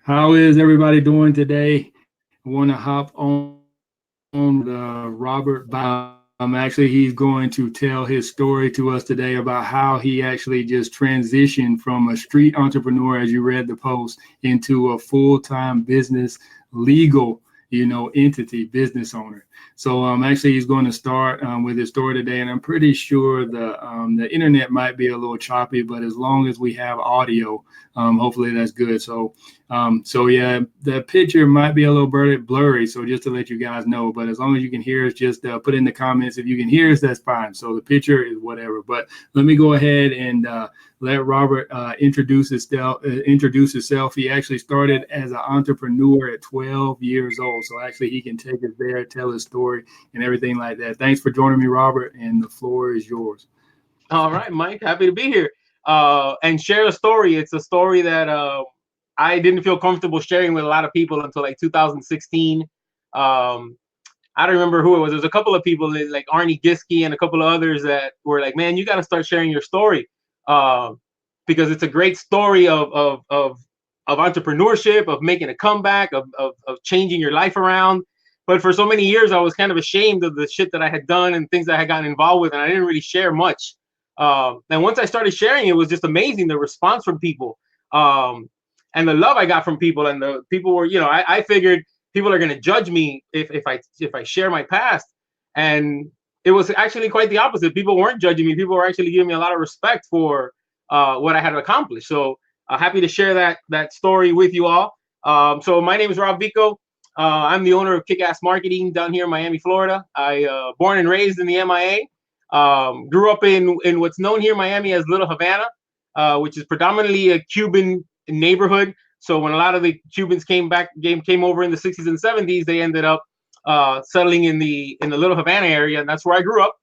How is everybody doing today? I want to hop on Robert. Actually, he's going to tell his story to us today about how he actually just transitioned from a street entrepreneur, as you read the post, into a full-time business legal, entity, business owner. So actually, he's going to start with his story today, and I'm pretty sure the internet might be a little choppy, but as long as we have audio, hopefully that's good. So yeah, the picture might be a little blurry. So just to let you guys know, but as long as you can hear us, just put in the comments. If you can hear us, that's fine. So the picture is whatever. But let me go ahead and let Robert introduce himself. He actually started as an entrepreneur at 12 years old. So actually, he can take us there, tell his story, and everything like that. Thanks for joining me, Robert, and the floor is yours. All right, Mike, happy to be here and share a story. It's a story that I didn't feel comfortable sharing with a lot of people until like 2016. I don't remember who it was. There's a couple of people like Arnie Giske and a couple of others that were like, man, you got to start sharing your story because it's a great story of entrepreneurship, of making a comeback, of changing your life around. But for so many years, I was kind of ashamed of the shit that I had done and things I had gotten involved with, and I didn't really share much. And once I started sharing, it was just amazing, the response from people and the love I got from people. And the people were, I figured people are going to judge me if I share my past. And it was actually quite the opposite. People weren't judging me. People were actually giving me a lot of respect for what I had accomplished. So happy to share that story with you all. So my name is Rob Vico. I'm the owner of Kick-Ass Marketing down here in Miami, Florida. I born and raised in the MIA. Grew up in what's known here in Miami as Little Havana, which is predominantly a Cuban neighborhood. So when a lot of the Cubans came over in the 60s and 70s, they ended up settling in the Little Havana area, and that's where I grew up.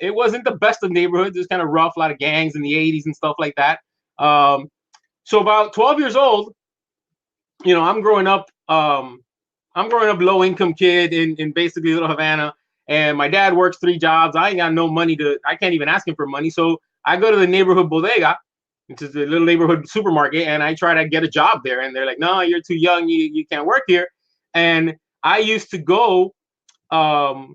It wasn't the best of neighborhoods. It was kind of rough, a lot of gangs in the 80s and stuff like that. So about 12 years old, I'm growing up low income kid in basically Little Havana. And my dad works 3 jobs. I ain't got no money I can't even ask him for money. So I go to the neighborhood bodega, which is the little neighborhood supermarket, and I try to get a job there. And they're like, no, you're too young. You can't work here. And I used to go to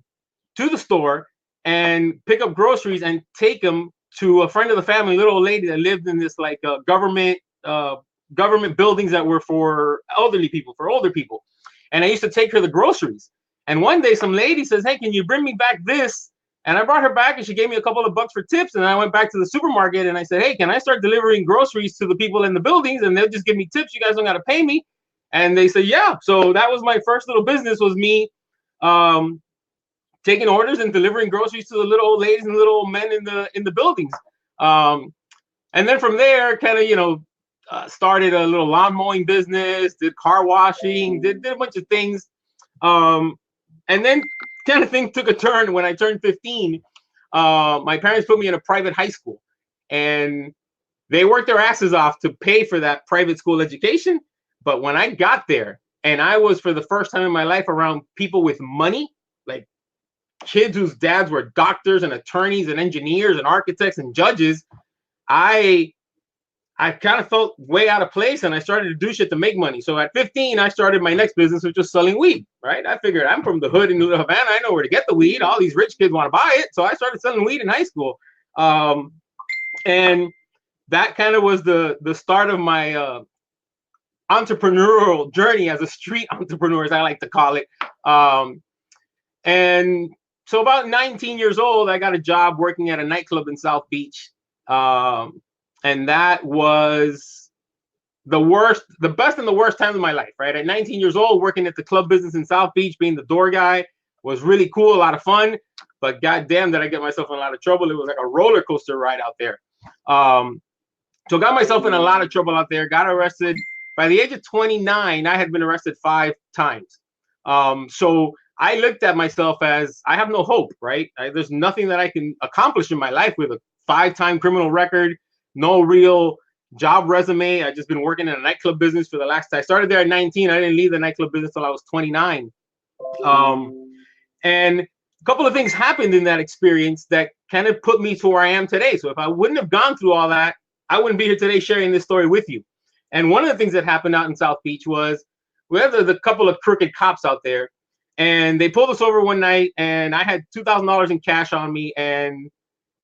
the store and pick up groceries and take them to a friend of the family, little old lady that lived in this like government buildings that were for elderly people, for older people. And I used to take her the groceries. And one day some lady says, hey, can you bring me back this? And I brought her back and she gave me a couple of bucks for tips. And I went back to the supermarket and I said, hey, can I start delivering groceries to the people in the buildings? And they'll just give me tips. You guys don't got to pay me. And they said, yeah. So that was my first little business, was me taking orders and delivering groceries to the little old ladies and little old men in the buildings. And then from there, kind of, started a little lawn mowing business, did car washing, did a bunch of things. And then kind of thing took a turn when I turned 15. My parents put me in a private high school, and they worked their asses off to pay for that private school education. But when I got there, and I was for the first time in my life around people with money, like kids whose dads were doctors and attorneys and engineers and architects and judges, I kind of felt way out of place, and I started to do shit to make money. So at 15, I started my next business, which was selling weed, right? I figured I'm from the hood in Little Havana. I know where to get the weed. All these rich kids want to buy it. So I started selling weed in high school. And that kind of was the start of my entrepreneurial journey as a street entrepreneur, as I like to call it. And so about 19 years old, I got a job working at a nightclub in South Beach. And that was the best and the worst times of my life, right? At 19 years old, working at the club business in South Beach, being the door guy was really cool, a lot of fun. But goddamn, did I get myself in a lot of trouble. It was like a roller coaster ride out there. So got myself in a lot of trouble out there, got arrested. By the age of 29, I had been arrested 5 times. So I looked at myself as I have no hope, right? There's nothing that I can accomplish in my life with a 5-time criminal record. No real job resume. I just been working in a nightclub business for I started there at 19. I didn't leave the nightclub business till I was 29. And a couple of things happened in that experience that kind of put me to where I am today. So if I wouldn't have gone through all that, I wouldn't be here today sharing this story with you. And one of the things that happened out in South Beach was we had the couple of crooked cops out there, and they pulled us over one night, and I had $2,000 in cash on me, and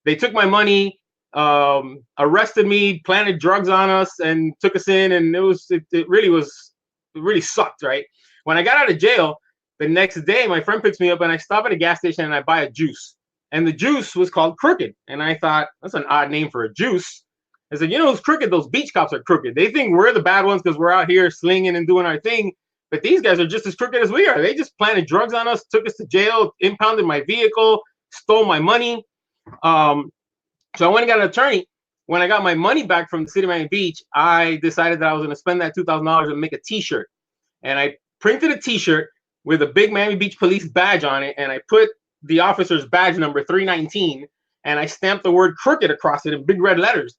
they took my money, arrested me, planted drugs on us, and took us in. And it really sucked, right? When I got out of jail, the next day, my friend picks me up, and I stop at a gas station and I buy a juice. And the juice was called Crooked. And I thought, that's an odd name for a juice. I said, you know who's crooked? Those beach cops are crooked. They think we're the bad ones because we're out here slinging and doing our thing. But these guys are just as crooked as we are. They just planted drugs on us, took us to jail, impounded my vehicle, stole my money. So I went and got an attorney. When I got my money back from the city of Miami Beach, I decided that I was going to spend that $2,000 and make a T-shirt. And I printed a T-shirt with a big Miami Beach police badge on it, and I put the officer's badge number 319, and I stamped the word crooked across it in big red letters.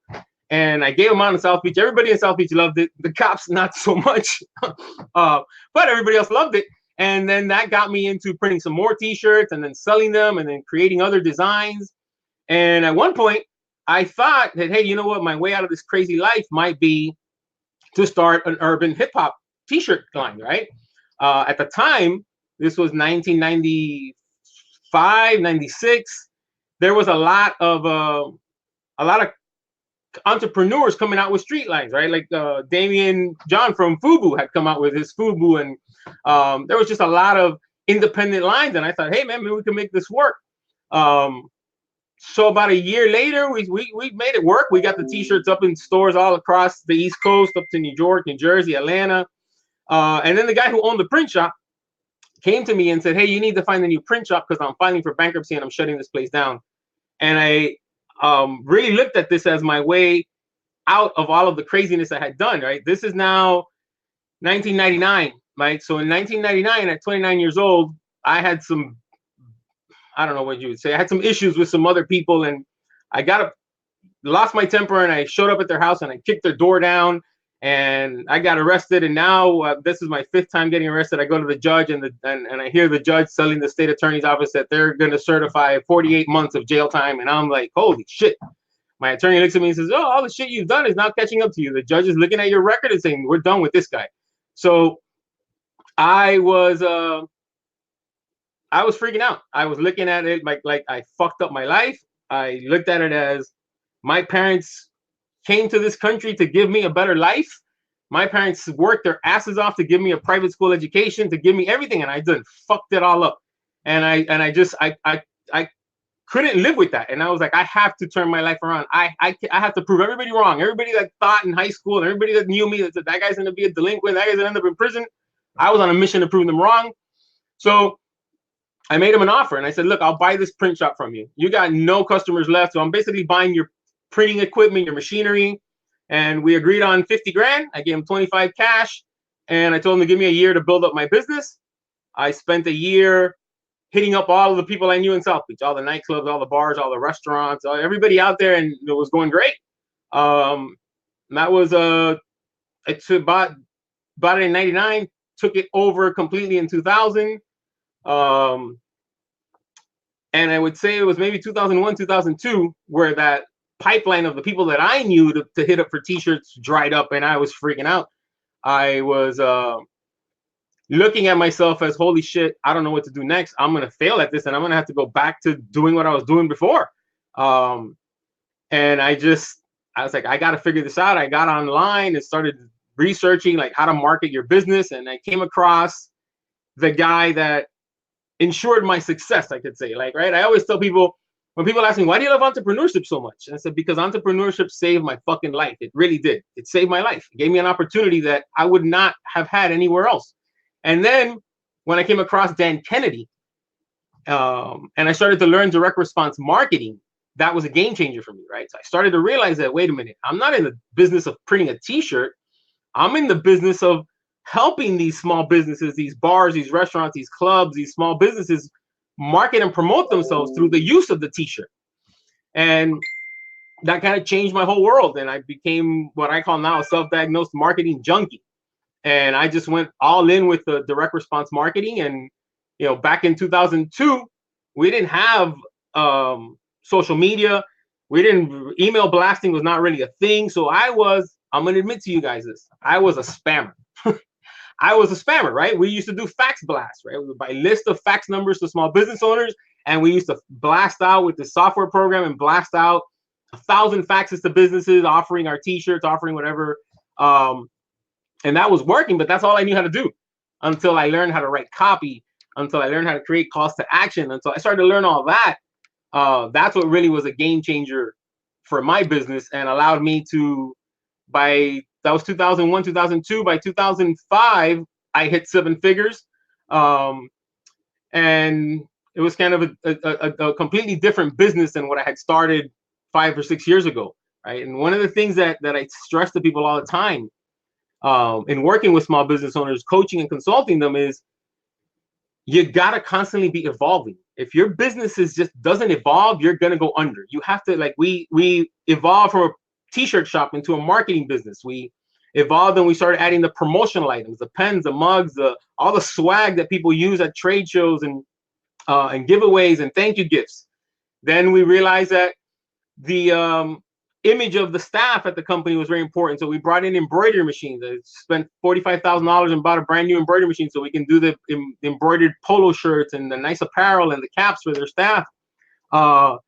And I gave them out in South Beach. Everybody in South Beach loved it. The cops, not so much, but everybody else loved it. And then that got me into printing some more T-shirts and then selling them and then creating other designs. And at one point, I thought that, hey, you know what? My way out of this crazy life might be to start an urban hip hop T-shirt line, right? At the time, this was 1995, 96. There was a lot of entrepreneurs coming out with street lines, right? Like Damian John from Fubu had come out with his Fubu, and there was just a lot of independent lines. And I thought, hey, man, maybe we can make this work. So about a year later, we made it work. We got the T-shirts up in stores all across the East Coast, up to New York, New Jersey, Atlanta. And then the guy who owned the print shop came to me and said, hey, you need to find a new print shop because I'm filing for bankruptcy and I'm shutting this place down. And I really looked at this as my way out of all of the craziness I had done, right? This is now 1999, right? So in 1999, at 29 years old, I had some, I don't know what you would say, I had some issues with some other people, and I lost my temper, and I showed up at their house and I kicked their door down, and I got arrested. And now this is my 5th time getting arrested. I go to the judge, and I hear the judge telling the state attorney's office that they're going to certify 48 months of jail time. And I'm like, holy shit. My attorney looks at me and says, oh, all the shit you've done is now catching up to you. The judge is looking at your record and saying, we're done with this guy. So I was freaking out. I was looking at it like I fucked up my life. I looked at it as my parents came to this country to give me a better life. My parents worked their asses off to give me a private school education, to give me everything, and I done fucked it all up. And I couldn't live with that. And I was like, I have to turn my life around. I have to prove everybody wrong. Everybody that thought in high school and everybody that knew me that said that guy's gonna be a delinquent, that guy's gonna end up in prison. I was on a mission to prove them wrong. So I made him an offer, and I said, look, I'll buy this print shop from you. You got no customers left, so I'm basically buying your printing equipment, your machinery. And we agreed on 50 grand. I gave him 25 cash, and I told him to give me a year to build up my business. I spent a year hitting up all of the people I knew in South Beach, all the nightclubs, all the bars, all the restaurants, everybody out there, and it was going great. That was it's about it in 99, took it over completely in 2000. And I would say it was maybe 2001, 2002, where that pipeline of the people that I knew to hit up for T-shirts dried up, and I was freaking out. I was looking at myself as, holy shit, I don't know what to do next. I'm going to fail at this, and I'm going to have to go back to doing what I was doing before. And I was like, I got to figure this out. I got online and started researching like how to market your business. And I came across the guy that ensured my success, I could say. Like, right, I always tell people, when people ask me, why do you love entrepreneurship so much? And I said, because entrepreneurship saved my fucking life. It really did. It saved my life. It gave me an opportunity that I would not have had anywhere else. And then when I came across Dan Kennedy, and I started to learn direct response marketing, that was a game changer for me, right? So I started to realize that, wait a minute, I'm not in the business of printing a T-shirt. I'm in the business of helping these small businesses, these bars, these restaurants, these clubs, these small businesses market and promote themselves through the use of the T-shirt. And that kind of changed my whole world. And I became what I call now a self-diagnosed marketing junkie. And I just went all in with the direct response marketing. And, you know, back in 2002, we didn't have social media. Email blasting was not really a thing. So I was I'm going to admit to you guys this. I was a spammer. I was a spammer, right? We used to do fax blasts, right? We would buy list of fax numbers to small business owners, and we used to blast out with the software program and blast out 1,000 faxes to businesses, offering our T-shirts, offering whatever. And that was working, but that's all I knew how to do until I learned how to write copy, until I learned how to create calls to action, until I started to learn all that. That's what really was a game changer for my business and allowed me to, that was 2001, 2002. By 2005, I hit 7 figures. And it was kind of a completely different business than what I had started 5 or 6 years ago, right? And one of the things that I stress to people all the time in working with small business owners, coaching and consulting them, is you got to constantly be evolving. If your business doesn't evolve, you're going to go under. You have to, like, we evolved from a T-shirt shop into a marketing business. We evolved and we started adding the promotional items, the pens, the mugs, all the swag that people use at trade shows and giveaways and thank you gifts. Then we realized that the image of the staff at the company was very important. So we brought in embroidery machines. I spent $45,000 and bought a brand new embroidery machine so we can do the embroidered polo shirts and the nice apparel and the caps for their staff. And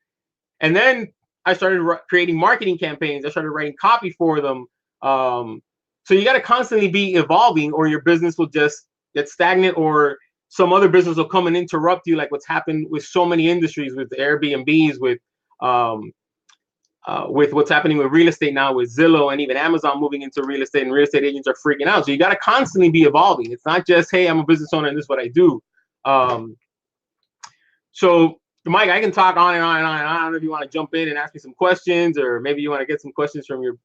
then I started creating marketing campaigns. I started writing copy for them. So you got to constantly be evolving, or your business will just get stagnant, or some other business will come and interrupt you, like what's happened with so many industries, with Airbnbs, with what's happening with real estate now, with Zillow and even Amazon moving into real estate, and real estate agents are freaking out. So you got to constantly be evolving. It's not just, hey, I'm a business owner and this is what I do. So Mike, I can talk on and on and on and on. I don't know if you want to jump in and ask me some questions, or maybe you want to get some questions from your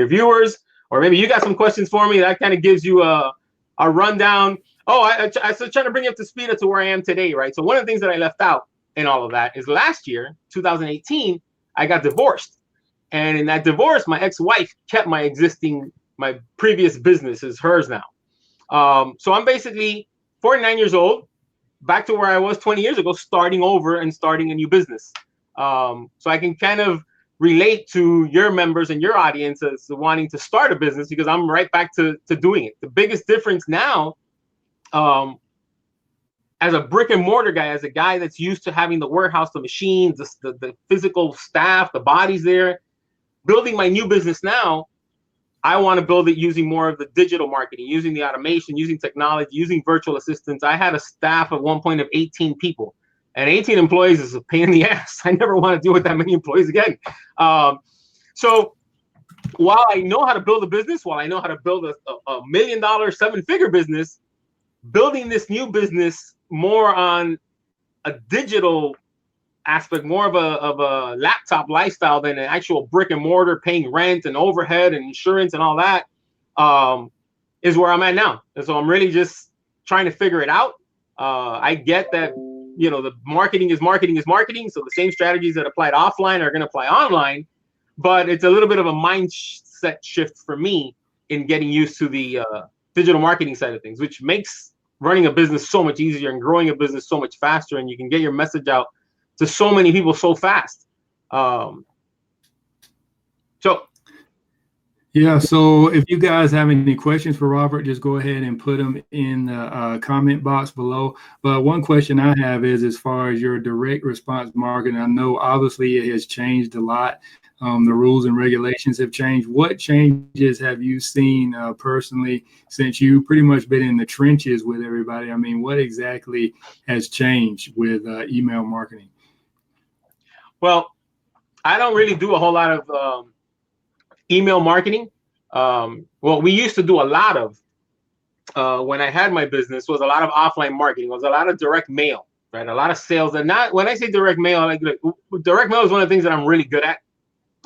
viewers, or maybe you got some questions for me. That kind of gives you a rundown. Oh, I was trying to bring you up to speed to where I am today, right? So one of the things that I left out in all of that is last year, 2018, I got divorced. And in that divorce, my ex-wife kept my previous business is hers now. So I'm basically 49 years old, back to where I was 20 years ago, starting over and starting a new business. So I can kind of relate to your members and your audience as wanting to start a business, because I'm right back to doing it. The biggest difference now, as a brick and mortar guy, as a guy that's used to having the warehouse, the machines, the physical staff, the bodies there, building my new business now, I want to build it using more of the digital marketing, using the automation, using technology, using virtual assistants. I had a staff at one point of 18 people, and 18 employees is a pain in the ass. I never want to deal with that many employees again. So while I know how to build a business, while I know how to build a $1 million, 7-figure business, building this new business more on a digital aspect, more of a laptop lifestyle than an actual brick and mortar, paying rent and overhead and insurance and all that, is where I'm at now. And so I'm really just trying to figure it out. I get that, the marketing is marketing is marketing. So the same strategies that applied offline are going to apply online, but it's a little bit of a mindset shift for me in getting used to the digital marketing side of things, which makes running a business so much easier and growing a business so much faster. And you can get your message out to so many people so fast. Yeah, so if you guys have any questions for Robert, just go ahead and put them in the comment box below. But one question I have is, as far as your direct response marketing, I know obviously it has changed a lot. The rules and regulations have changed. What changes have you seen personally since you pretty much been in the trenches with everybody? I mean, what exactly has changed with email marketing? Well, I don't really do a whole lot of email marketing. What we used to do a lot of when I had my business was a lot of offline marketing. It was a lot of direct mail, right? A lot of sales. And not when I say direct mail, like direct mail is one of the things that I'm really good at.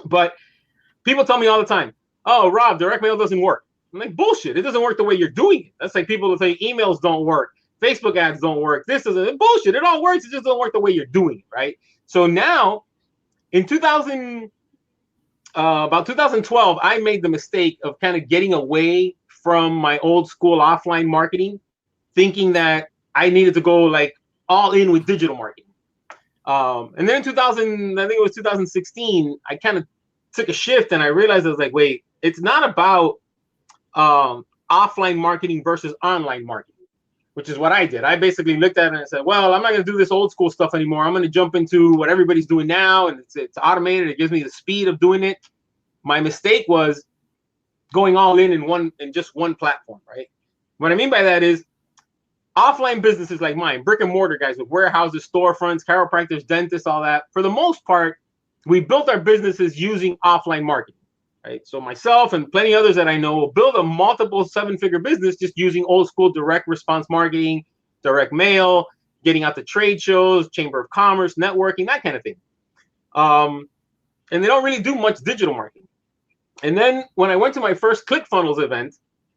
But people tell me all the time, "Oh, Rob, direct mail doesn't work." I'm like, bullshit. It doesn't work the way you're doing it. That's like people will say emails don't work, Facebook ads don't work. This isn't bullshit. It all works. It just doesn't work the way you're doing it, right? So now, in about 2012, I made the mistake of kind of getting away from my old school offline marketing, thinking that I needed to go like all in with digital marketing. And then in 2016, I kind of took a shift and I realized I was like, wait, it's not about offline marketing versus online marketing, which is what I did. I basically looked at it and I said, well, I'm not going to do this old school stuff anymore. I'm going to jump into what everybody's doing now, and it's automated. It gives me the speed of doing it. My mistake was going all in just one platform, right? What I mean by that is offline businesses like mine, brick and mortar guys with warehouses, storefronts, chiropractors, dentists, all that. For the most part, we built our businesses using offline marketing, right? So myself and plenty others that I know will build a multiple 7-figure business just using old school direct response marketing, direct mail, getting out to trade shows, chamber of commerce, networking, that kind of thing. And they don't really do much digital marketing. And then when I went to my first ClickFunnels event,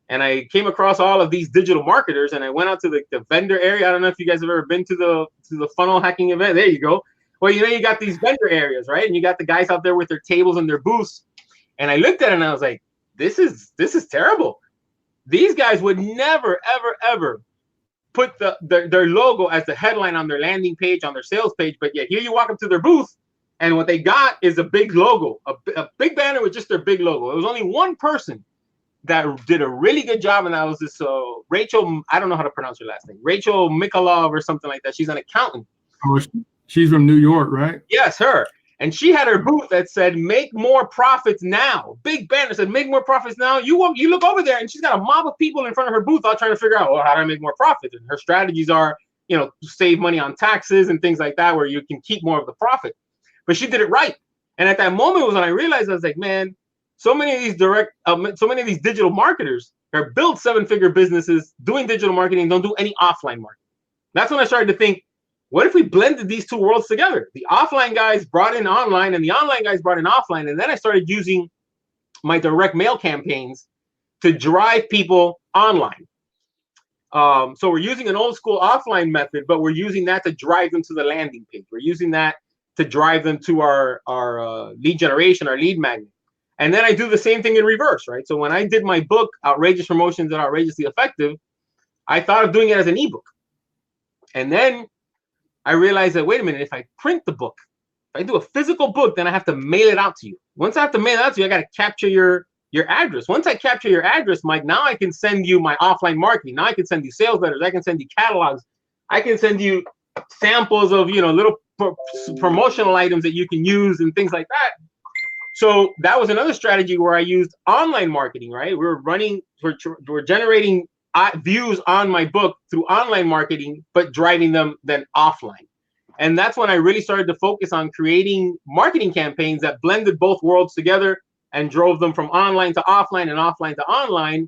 and I came across all of these digital marketers, and I went out to the vendor area. I don't know if you guys have ever been to the funnel hacking event. There you go. Well, you got these vendor areas, right? And you got the guys out there with their tables and their booths. And I looked at it and I was like, this is terrible. These guys would never, ever, ever put their logo as the headline on their landing page, on their sales page. But yet here you walk up to their booth, and what they got is a big logo, a big banner with just their big logo. It was only one person that did a really good job, and that was this Rachel, I don't know how to pronounce her last name, Rachel Mikolov or something like that. She's an accountant. Oh, she's from New York, right? Yes, her. And she had her booth that said, make more profits now. Big banner said, make more profits now. You look over there, and she's got a mob of people in front of her booth all trying to figure out, well, how do I make more profits? And her strategies are, save money on taxes and things like that, where you can keep more of the profit. But she did it right. And at that moment was when I realized, I was like, man, so many of these digital marketers are built 7-figure businesses doing digital marketing, don't do any offline marketing. That's when I started to think, what if we blended these two worlds together? The offline guys brought in online, and the online guys brought in offline. And then I started using my direct mail campaigns to drive people online. So we're using an old school offline method, but we're using that to drive them to the landing page. We're using that to drive them to our lead generation, our lead magnet. And then I do the same thing in reverse, right? So when I did my book, Outrageous Promotions and Outrageously Effective, I thought of doing it as an ebook. And then I realized that, wait a minute, if I print the book, if I do a physical book, then I have to mail it out to you. Once I have to mail it out to you, I got to capture your address. Once I capture your address, Mike, now I can send you my offline marketing. Now I can send you sales letters. I can send you catalogs. I can send you samples of, little promotional items that you can use and things like that. So that was another strategy where I used online marketing, right? We're generating views on my book through online marketing, but driving them then offline. And that's when I really started to focus on creating marketing campaigns that blended both worlds together and drove them from online to offline and offline to online.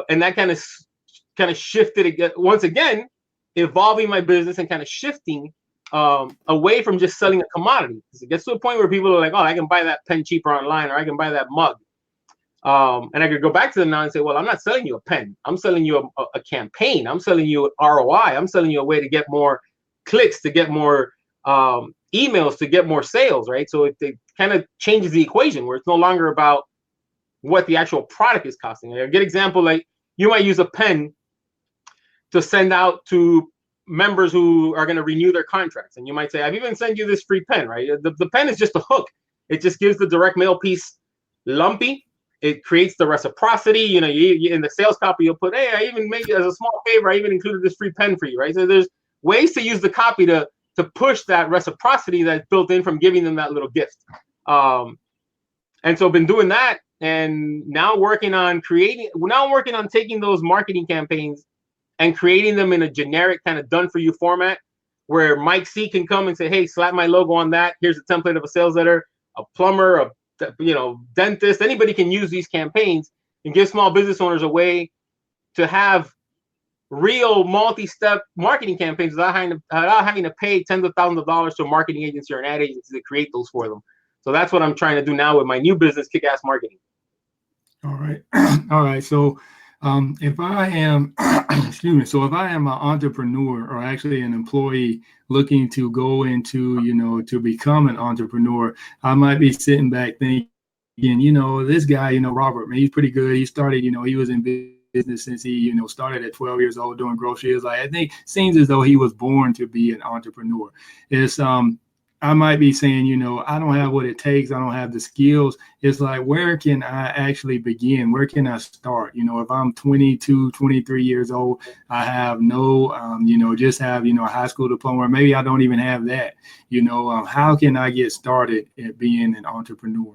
And that kind of shifted again, once again, evolving my business and kind of shifting away from just selling a commodity. Because it gets to a point where people are like, oh, I can buy that pen cheaper online, or I can buy that mug. And I could go back to them now and say, well, I'm not selling you a pen. I'm selling you a campaign. I'm selling you ROI. I'm selling you a way to get more clicks, to get more emails, to get more sales, right? So it kind of changes the equation where it's no longer about what the actual product is costing. A good example, like you might use a pen to send out to members who are going to renew their contracts. And you might say, I've even sent you this free pen, right? The pen is just a hook. It just gives the direct mail piece lumpy. It creates the reciprocity. You in the sales copy, you'll put, hey, I even made you as a small favor, I even included this free pen for you, right? So there's ways to use the copy to push that reciprocity that's built in from giving them that little gift. And so I've been doing that, and now working on taking those marketing campaigns and creating them in a generic kind of done for you format where Mike C can come and say, hey, slap my logo on that. Here's a template of a sales letter. A plumber, dentist, anybody can use these campaigns and give small business owners a way to have real multi-step marketing campaigns without having to pay tens of thousands of dollars to a marketing agency or an ad agency to create those for them. So that's what I'm trying to do now with my new business, Kick-Ass Marketing. All right. All right. So if I am, if I am an entrepreneur or actually an employee looking to go into, to become an entrepreneur, I might be sitting back thinking, this guy, Robert, man, he's pretty good. He started, he was in business since he, started at 12 years old doing groceries. I think seems as though he was born to be an entrepreneur. I might be saying, I don't have what it takes. I don't have the skills. It's like, where can I actually begin? Where can I start? If I'm 22, 23 years old, I have no, just have, a high school diploma, or maybe I don't even have that. How can I get started at being an entrepreneur?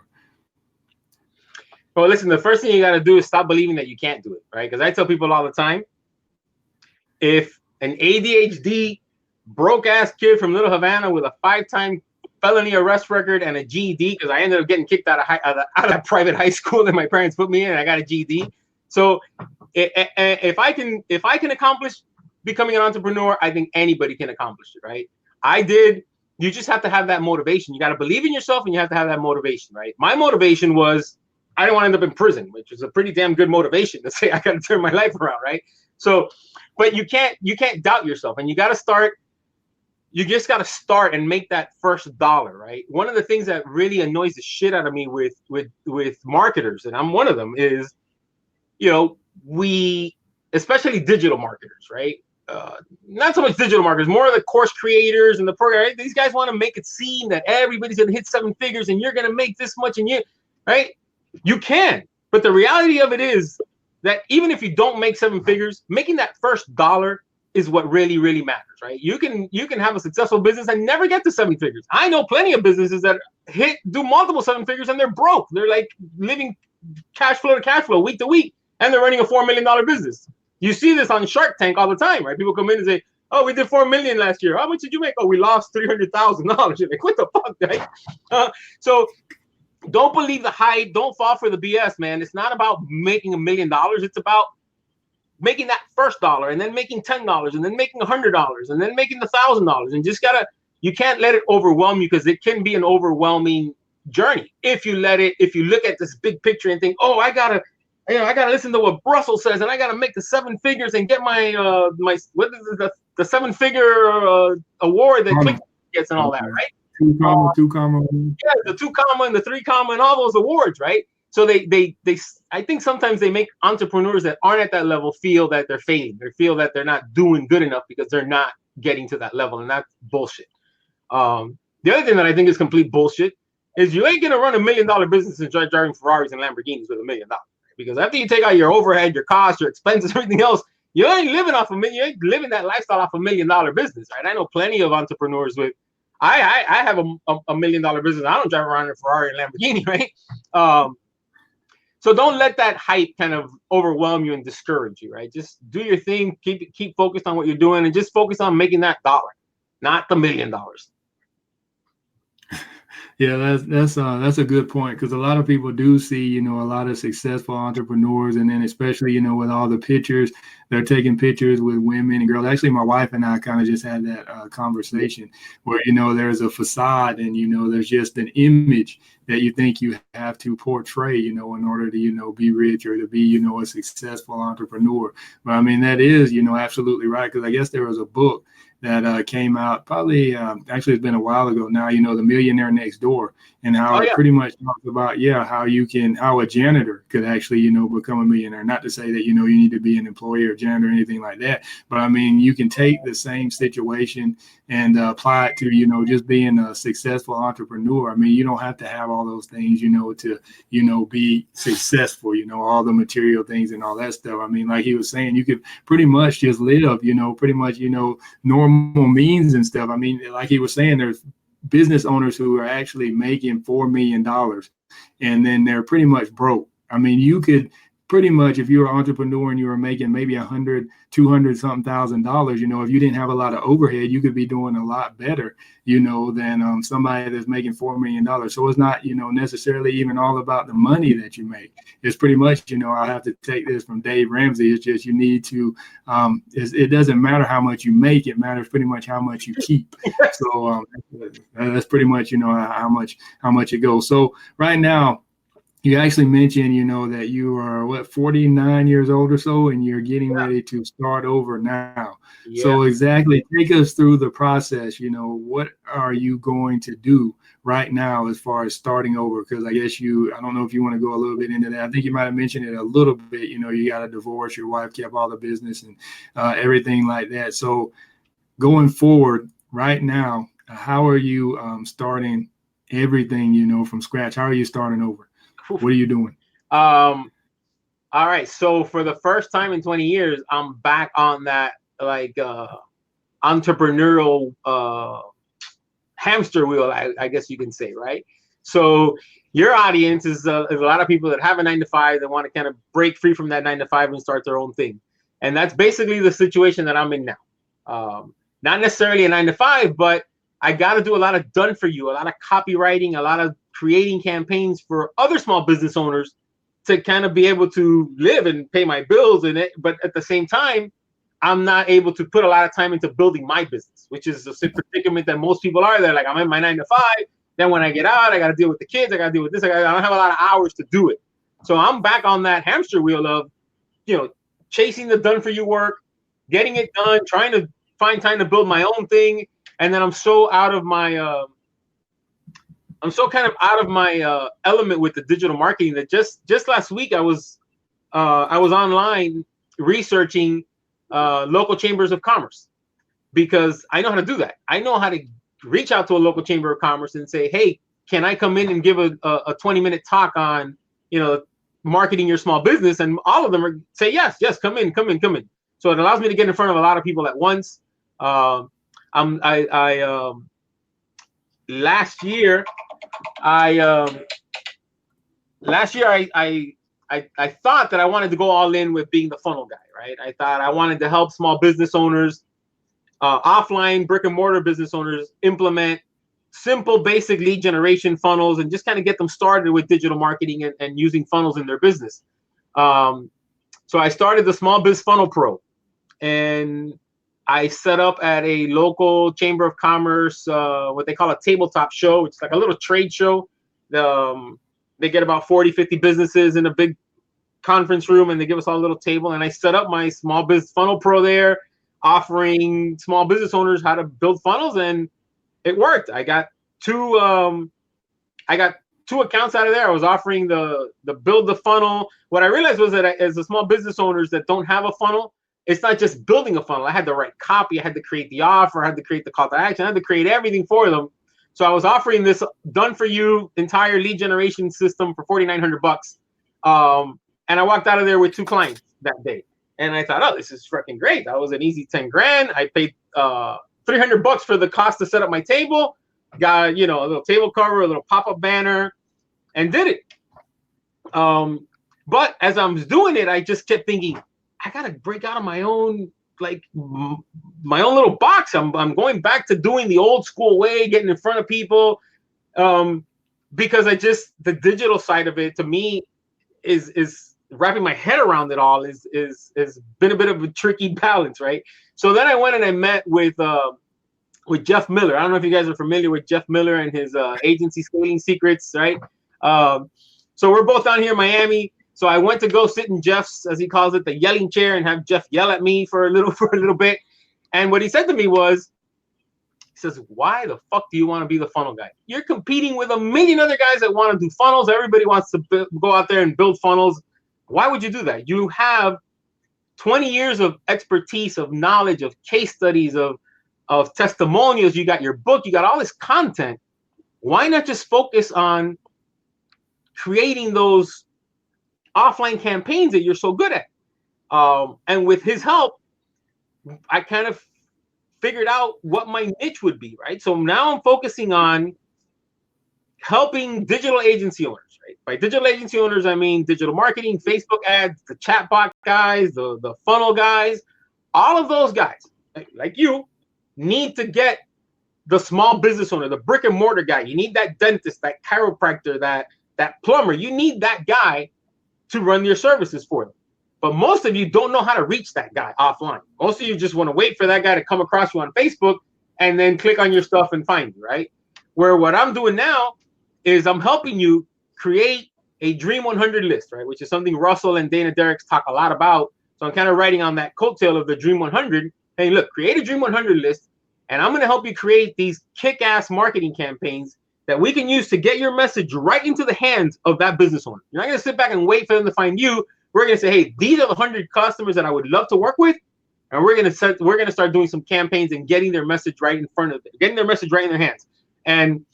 Well, listen, the first thing you got to do is stop believing that you can't do it, right? Because I tell people all the time, if an ADHD broke ass kid from Little Havana with a 5-time felony arrest record and a GED, because I ended up getting kicked out of private high school that my parents put me in, and I got a GED. So if I can accomplish becoming an entrepreneur, I think anybody can accomplish it, right? I did. You just have to have that motivation. You got to believe in yourself, and you have to have that motivation, right? My motivation was I didn't want to end up in prison, which is a pretty damn good motivation to say I got to turn my life around, right? So, but you can't doubt yourself, and you got to start. You just got to start and make that first dollar, right? One of the things that really annoys the shit out of me with marketers, and I'm one of them, is, we, especially digital marketers, right? Not so much digital marketers, more of the course creators and the program, right? These guys want to make it seem that everybody's going to hit 7 figures and you're going to make this much, and right? You can, but the reality of it is that even if you don't make 7 figures, making that first dollar is what really, really matters, right? You can have a successful business and never get to 7 figures. I know plenty of businesses that do multiple 7 figures and they're broke. They're like living cash flow to cash flow, week to week, and they're running a $4 million business. You see this on Shark Tank all the time, right? People come in and say, "Oh, we did 4 million last year. How much did you make?" "Oh, we lost $300,000." You're like, what the fuck, right? So don't believe the hype. Don't fall for the BS, man. It's not about making $1 million. It's about making that first dollar, and then making $10, and then making $100, and then making $1,000. And you can't let it overwhelm you, because it can be an overwhelming journey if you look at this big picture and think, "Oh, I gotta listen to what Brussels says, and I gotta make the 7 figures and get my what is it, the 7-figure award that Click gets and all that," right? 2 comma. Yeah, the 2 comma and the 3 comma and all those awards, right? So I think sometimes they make entrepreneurs that aren't at that level feel that they're failing. They feel that they're not doing good enough because they're not getting to that level, and that's bullshit. The other thing that I think is complete bullshit is you ain't gonna run $1 million business and start driving Ferraris and Lamborghinis with $1 million, because after you take out your overhead, your costs, your expenses, everything else, you ain't living off you ain't living that lifestyle off $1 million business, right? I know plenty of entrepreneurs with. I have a $1 million business. I don't drive around in a Ferrari and Lamborghini, right? So don't let that hype kind of overwhelm you and discourage you, right? Just do your thing, keep focused on what you're doing, and just focus on making that dollar, not the $1 million. Yeah, that's a good point, because a lot of people do see, a lot of successful entrepreneurs, and then especially, with all the pictures, they're taking pictures with women and girls. Actually, my wife and I kind of just had that conversation where, there's a facade, and, there's just an image that you think you have to portray, in order to, be rich or to be, a successful entrepreneur. But I mean, that is, absolutely right, because I guess there was a book that came out probably actually it's been a while ago now, The Millionaire Next Door, and how it pretty much talks about how a janitor could actually become a millionaire. Not to say that you need to be an employee or janitor or anything like that, but I mean, you can take the same situation and apply it to just being a successful entrepreneur. I mean, you don't have to have all those things to be successful, all the material things and all that stuff. I mean, like he was saying, you could pretty much just live pretty much normal means and stuff. I mean, like he was saying, there's business owners who are actually making $4 million and then they're pretty much broke. I mean, you could pretty much, if you're an entrepreneur and you were making maybe 100, 200 something $1,000, if you didn't have a lot of overhead, you could be doing a lot better, than somebody that's making $4 million. So it's not, necessarily even all about the money that you make. It's pretty much, I have to take this from Dave Ramsey. It's just, you need to, it doesn't matter how much you make. It matters pretty much how much you keep. So that's pretty much, how much it goes. So right now, you actually mentioned, that you are 49 years old or so, and you're getting ready to start over now. Yeah. So exactly, take us through the process. What are you going to do right now as far as starting over? Because I guess I don't know if you want to go a little bit into that. I think you might have mentioned it a little bit. You got a divorce, your wife kept all the business and everything like that. So going forward right now, how are you starting everything, from scratch? How are you starting over? What are you doing? All right. So for the first time in 20 years, I'm back on that like entrepreneurial hamster wheel, I guess you can say, right? So your audience is a lot of people that have a 9 to 5 that want to kind of break free from that 9 to 5 and start their own thing. And that's basically the situation that I'm in now. Not necessarily a 9 to 5, but I got to do a lot of done for you, a lot of copywriting, a lot of creating campaigns for other small business owners to kind of be able to live and pay my bills in it. But at the same time, I'm not able to put a lot of time into building my business, which is a predicament that most people are. They're like, I'm in my 9 to 5. Then when I get out, I got to deal with the kids. I got to deal with this. I don't have a lot of hours to do it. So I'm back on that hamster wheel of, chasing the done for you work, getting it done, trying to find time to build my own thing. And then I'm so out of my, element with the digital marketing that just last week I was online researching local chambers of commerce, because I know how to do that. I know how to reach out to a local chamber of commerce and say, hey, can I come in and give a 20-minute talk on, marketing your small business? And all of them say, yes, come in. So it allows me to get in front of a lot of people at once. Last year I thought that I wanted to go all in with being the funnel guy, right? I thought I wanted to help small business owners, offline brick and mortar business owners, implement simple, basic lead generation funnels and just kind of get them started with digital marketing and using funnels in their business. So I started the Small Biz Funnel Pro, and I set up at a local chamber of commerce, what they call a tabletop show. It's like a little trade show. They get about 40, 50 businesses in a big conference room, and they give us all a little table. And I set up my Small Biz Funnel Pro there, offering small business owners how to build funnels, and it worked. I got two accounts out of there. I was offering the build the funnel. What I realized was that as the small business owners that don't have a funnel, it's not just building a funnel. I had to write copy. I had to create the offer. I had to create the call to action. I had to create everything for them. So I was offering this done for you entire lead generation system for $4,900. And I walked out of there with 2 clients that day. And I thought, oh, this is freaking great. That was an easy 10 grand. I paid $300 for the cost to set up my table. Got, a little table cover, a little pop-up banner, and did it. But as I was doing it, I just kept thinking, I gotta break out of my own little box. I'm going back to doing the old school way, getting in front of people, because the digital side of it to me is wrapping my head around it all is been a bit of a tricky balance, right? So then I went and I met with Jeff Miller. I don't know if you guys are familiar with Jeff Miller and his agency Scaling Secrets, right? So we're both down here in Miami. So I went to go sit in Jeff's, as he calls it, the yelling chair, and have Jeff yell at me for a little bit. And what he said to me was, he says, why the fuck do you want to be the funnel guy? You're competing with a million other guys that want to do funnels. Everybody wants to go out there and build funnels. Why would you do that? You have 20 years of expertise, of knowledge, of case studies, of testimonials. You got your book. You got all this content. Why not just focus on creating those offline campaigns that you're so good at? And with his help, I kind of figured out what my niche would be, right? So now I'm focusing on helping digital agency owners, right? By digital agency owners, I mean digital marketing, Facebook ads, the chatbot guys, the funnel guys, all of those guys, like you, need to get the small business owner, the brick and mortar guy. You need that dentist, that chiropractor, that plumber. You need that guy to run your services for them. But most of you don't know how to reach that guy offline. Most of you just want to wait for that guy to come across you on Facebook and then click on your stuff and find you, right? Where what I'm doing now is I'm helping you create a Dream 100 list, right? Which is something Russell and Dana Derricks talk a lot about. So I'm kind of writing on that coattail of the Dream 100. Hey, look, create a Dream 100 list, and I'm going to help you create these kick-ass marketing campaigns that we can use to get your message right into the hands of that business owner. You're not going to sit back and wait for them to find you. We're going to say, hey, these are the 100 customers that I would love to work with. and we're gonna start doing some campaigns and getting their message right in front of them, getting their message right in their hands. And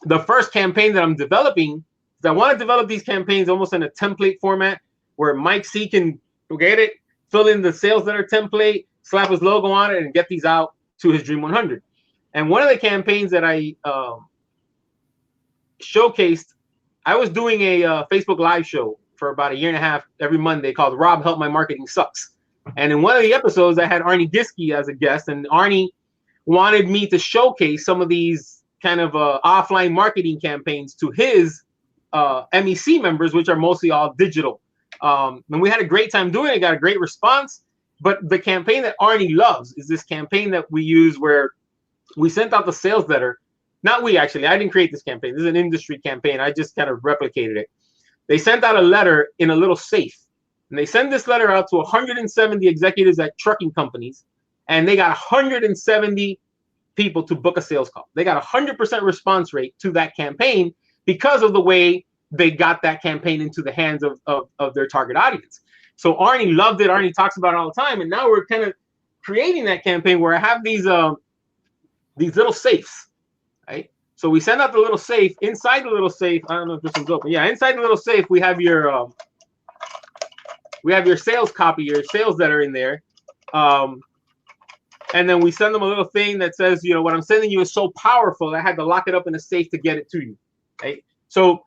the first campaign that I'm developing, I want to develop these campaigns almost in a template format where Mike C can get it, fill in the sales letter template, slap his logo on it, and get these out to his Dream 100. And one of the campaigns that I showcased, I was doing a Facebook Live show for about 1.5 years every Monday called Rob Help My Marketing Sucks. And in one of the episodes, I had Arnie Giske as a guest, and Arnie wanted me to showcase some of these kind of offline marketing campaigns to his MEC members, which are mostly all digital. And we had a great time doing it, got a great response. But the campaign that Arnie loves is this campaign that we use where we sent out the sales letter. Not we, actually. I didn't create this campaign. This is an industry campaign. I just kind of replicated it. They sent out a letter in a little safe. And they send this letter out to 170 executives at trucking companies. And they got 170 people to book a sales call. They got a 100% response rate to that campaign because of the way they got that campaign into the hands of their target audience. So Arnie loved it. Arnie talks about it all the time. And now we're kind of creating that campaign where I have these little safes, right? So we send out the little safe. Inside the little safe, I don't know if this one's open. Yeah, inside the little safe, we have your sales copy, your sales letter in there. And then we send them a little thing that says, you know, what I'm sending you is so powerful, I had to lock it up in a safe to get it to you, right? So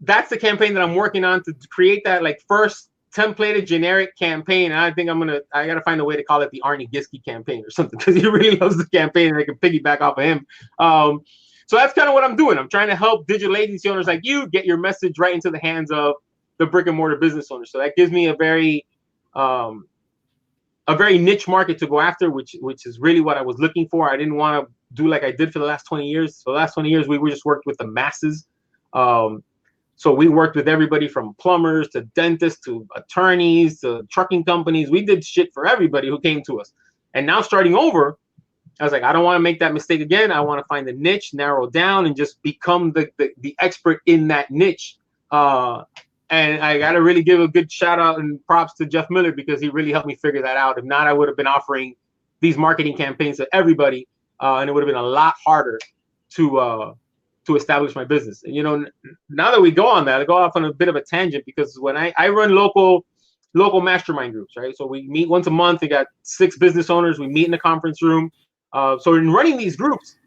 that's the campaign that I'm working on to create that like first templated generic campaign. And I think I got to find a way to call it the Arnie Giske campaign or something, because he really loves the campaign and I can piggyback off of him. So that's kind of what I'm doing. I'm trying to help digital agency owners like you get your message right into the hands of the brick and mortar business owners. So that gives me a very niche market to go after, which is really what I was looking for. I didn't want to do like I did for the last 20 years. So the last 20 years, we just worked with the masses. So we worked with everybody from plumbers to dentists to attorneys to trucking companies. We did shit for everybody who came to us. And now starting over, I was like, I don't want to make that mistake again. I want to find the niche, narrow down, and just become the expert in that niche. And I got to really give a good shout out and props to Jeff Miller, because he really helped me figure that out. If not, I would have been offering these marketing campaigns to everybody, and it would have been a lot harder to establish my business. And, you know, now that we go on that, I go off on a bit of a tangent, because when I run local mastermind groups, right? So we meet once a month. We got 6 business owners. We meet in the conference room. So in running these groups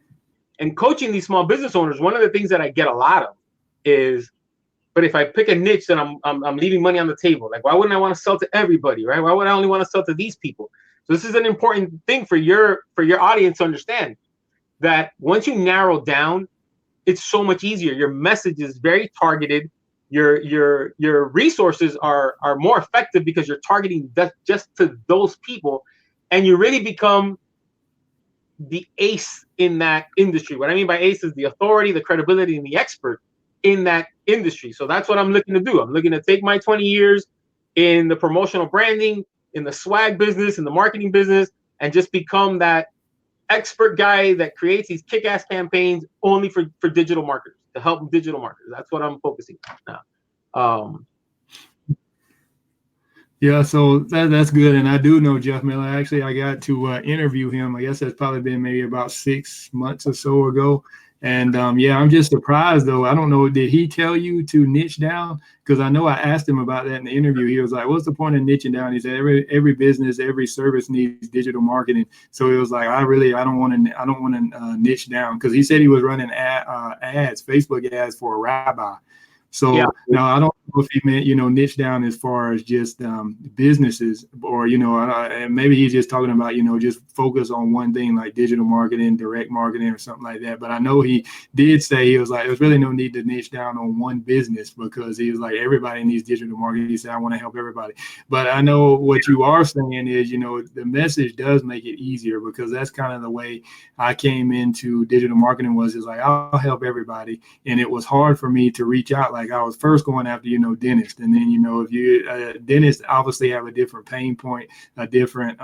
and coaching these small business owners, one of the things that I get a lot of is, but if I pick a niche, then I'm leaving money on the table. Like, why wouldn't I want to sell to everybody, right? Why would I only want to sell to these people? So this is an important thing for your audience to understand, that once you narrow down, it's so much easier. Your message is very targeted. Your resources are more effective because you're targeting just to those people, and you really become the ace in that industry. What I mean by ace is the authority, the credibility, and the expert in that industry. So that's what I'm looking to do. I'm looking to take my 20 years in the promotional branding, in the swag business, in the marketing business, and just become that expert guy that creates these kick-ass campaigns only for digital marketers, to help digital marketers. That's what I'm focusing on now. Yeah, so that's good. And I do know Jeff Miller. Actually, I got to interview him. I guess that's probably been maybe about 6 months or so ago. And yeah, I'm just surprised though. I don't know. Did he tell you to niche down? Because I know I asked him about that in the interview. He was like, "What's the point of niching down?" He said, "Every business, every service needs digital marketing." So he was like, "I don't want to niche down," because he said he was running ads, Facebook ads for a rabbi. So yeah. Now I don't know if he meant, niche down as far as just businesses, or, and maybe he's just talking about, just focus on one thing like digital marketing, direct marketing or something like that. But I know he did say, he was like, there's really no need to niche down on one business, because he was like, everybody needs digital marketing. He said, I want to help everybody. But I know what you are saying is, the message does make it easier, because that's kind of the way I came into digital marketing is like, I'll help everybody. And it was hard for me to reach out. Like I was first going after, dentists. And then, if you dentists obviously have a different pain point, a different,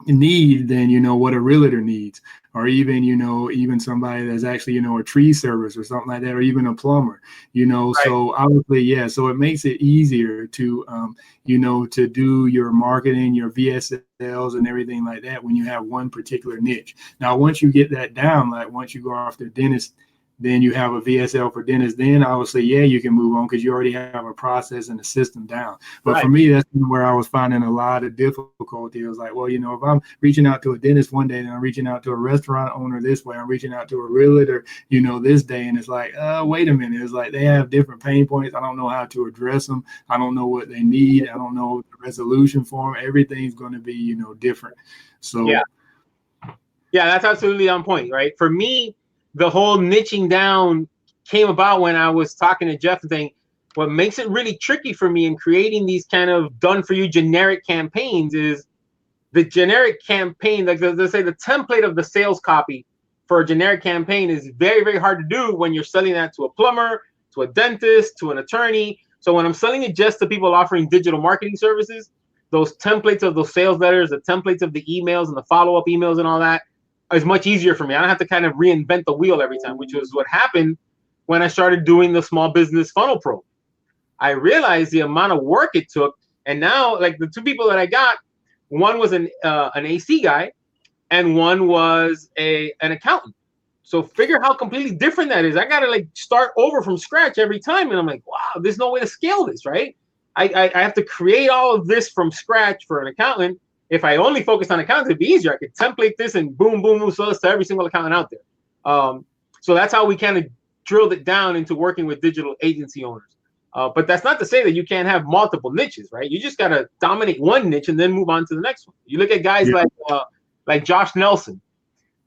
need than, what a realtor needs. or even, even somebody that's actually, a tree service or something like that, or even a plumber, Right. so obviously, yeah, so it makes it easier to, to do your marketing, your VSLs and everything like that when you have one particular niche. Now, once you get that down, like once you go off the dentist, then you have a VSL for dentists, then obviously, yeah, you can move on because you already have a process and a system down. But for Right. me, that's where I was finding a lot of difficulty. It was like, well, if I'm reaching out to a dentist one day, then I'm reaching out to a restaurant owner this way, I'm reaching out to a realtor, this day. And it's like, wait a minute. It's like they have different pain points. I don't know how to address them. I don't know what they need. I don't know the resolution for them. Everything's going to be, different. Yeah. So, Yeah, that's absolutely on point, right? For me, the whole niching down came about when I was talking to Jeff and saying, what makes it really tricky for me in creating these kind of done for you generic campaigns is the generic campaign, like let's say the template of the sales copy for a generic campaign is very, very hard to do when you're selling that to a plumber, to a dentist, to an attorney. So when I'm selling it just to people offering digital marketing services, those templates of those sales letters, the templates of the emails and the follow-up emails and all that is much easier for me. I don't have to kind of reinvent the wheel every time, which was what happened when I started doing the small business funnel pro. I realized the amount of work it took. And now, like the two people that I got, one was an AC guy, and one was an accountant. So figure how completely different that is. I gotta like start over from scratch every time, and I'm like, wow, there's no way to scale this, right? I have to create all of this from scratch for an accountant. If I only focused on accountants, it'd be easier. I could template this and boom, boom, boom, sell this to every single accountant out there. So that's how we kind of drilled it down into working with digital agency owners. But that's not to say that you can't have multiple niches, right? You just got to dominate one niche and then move on to the next one. You look at guys yeah. like Josh Nelson.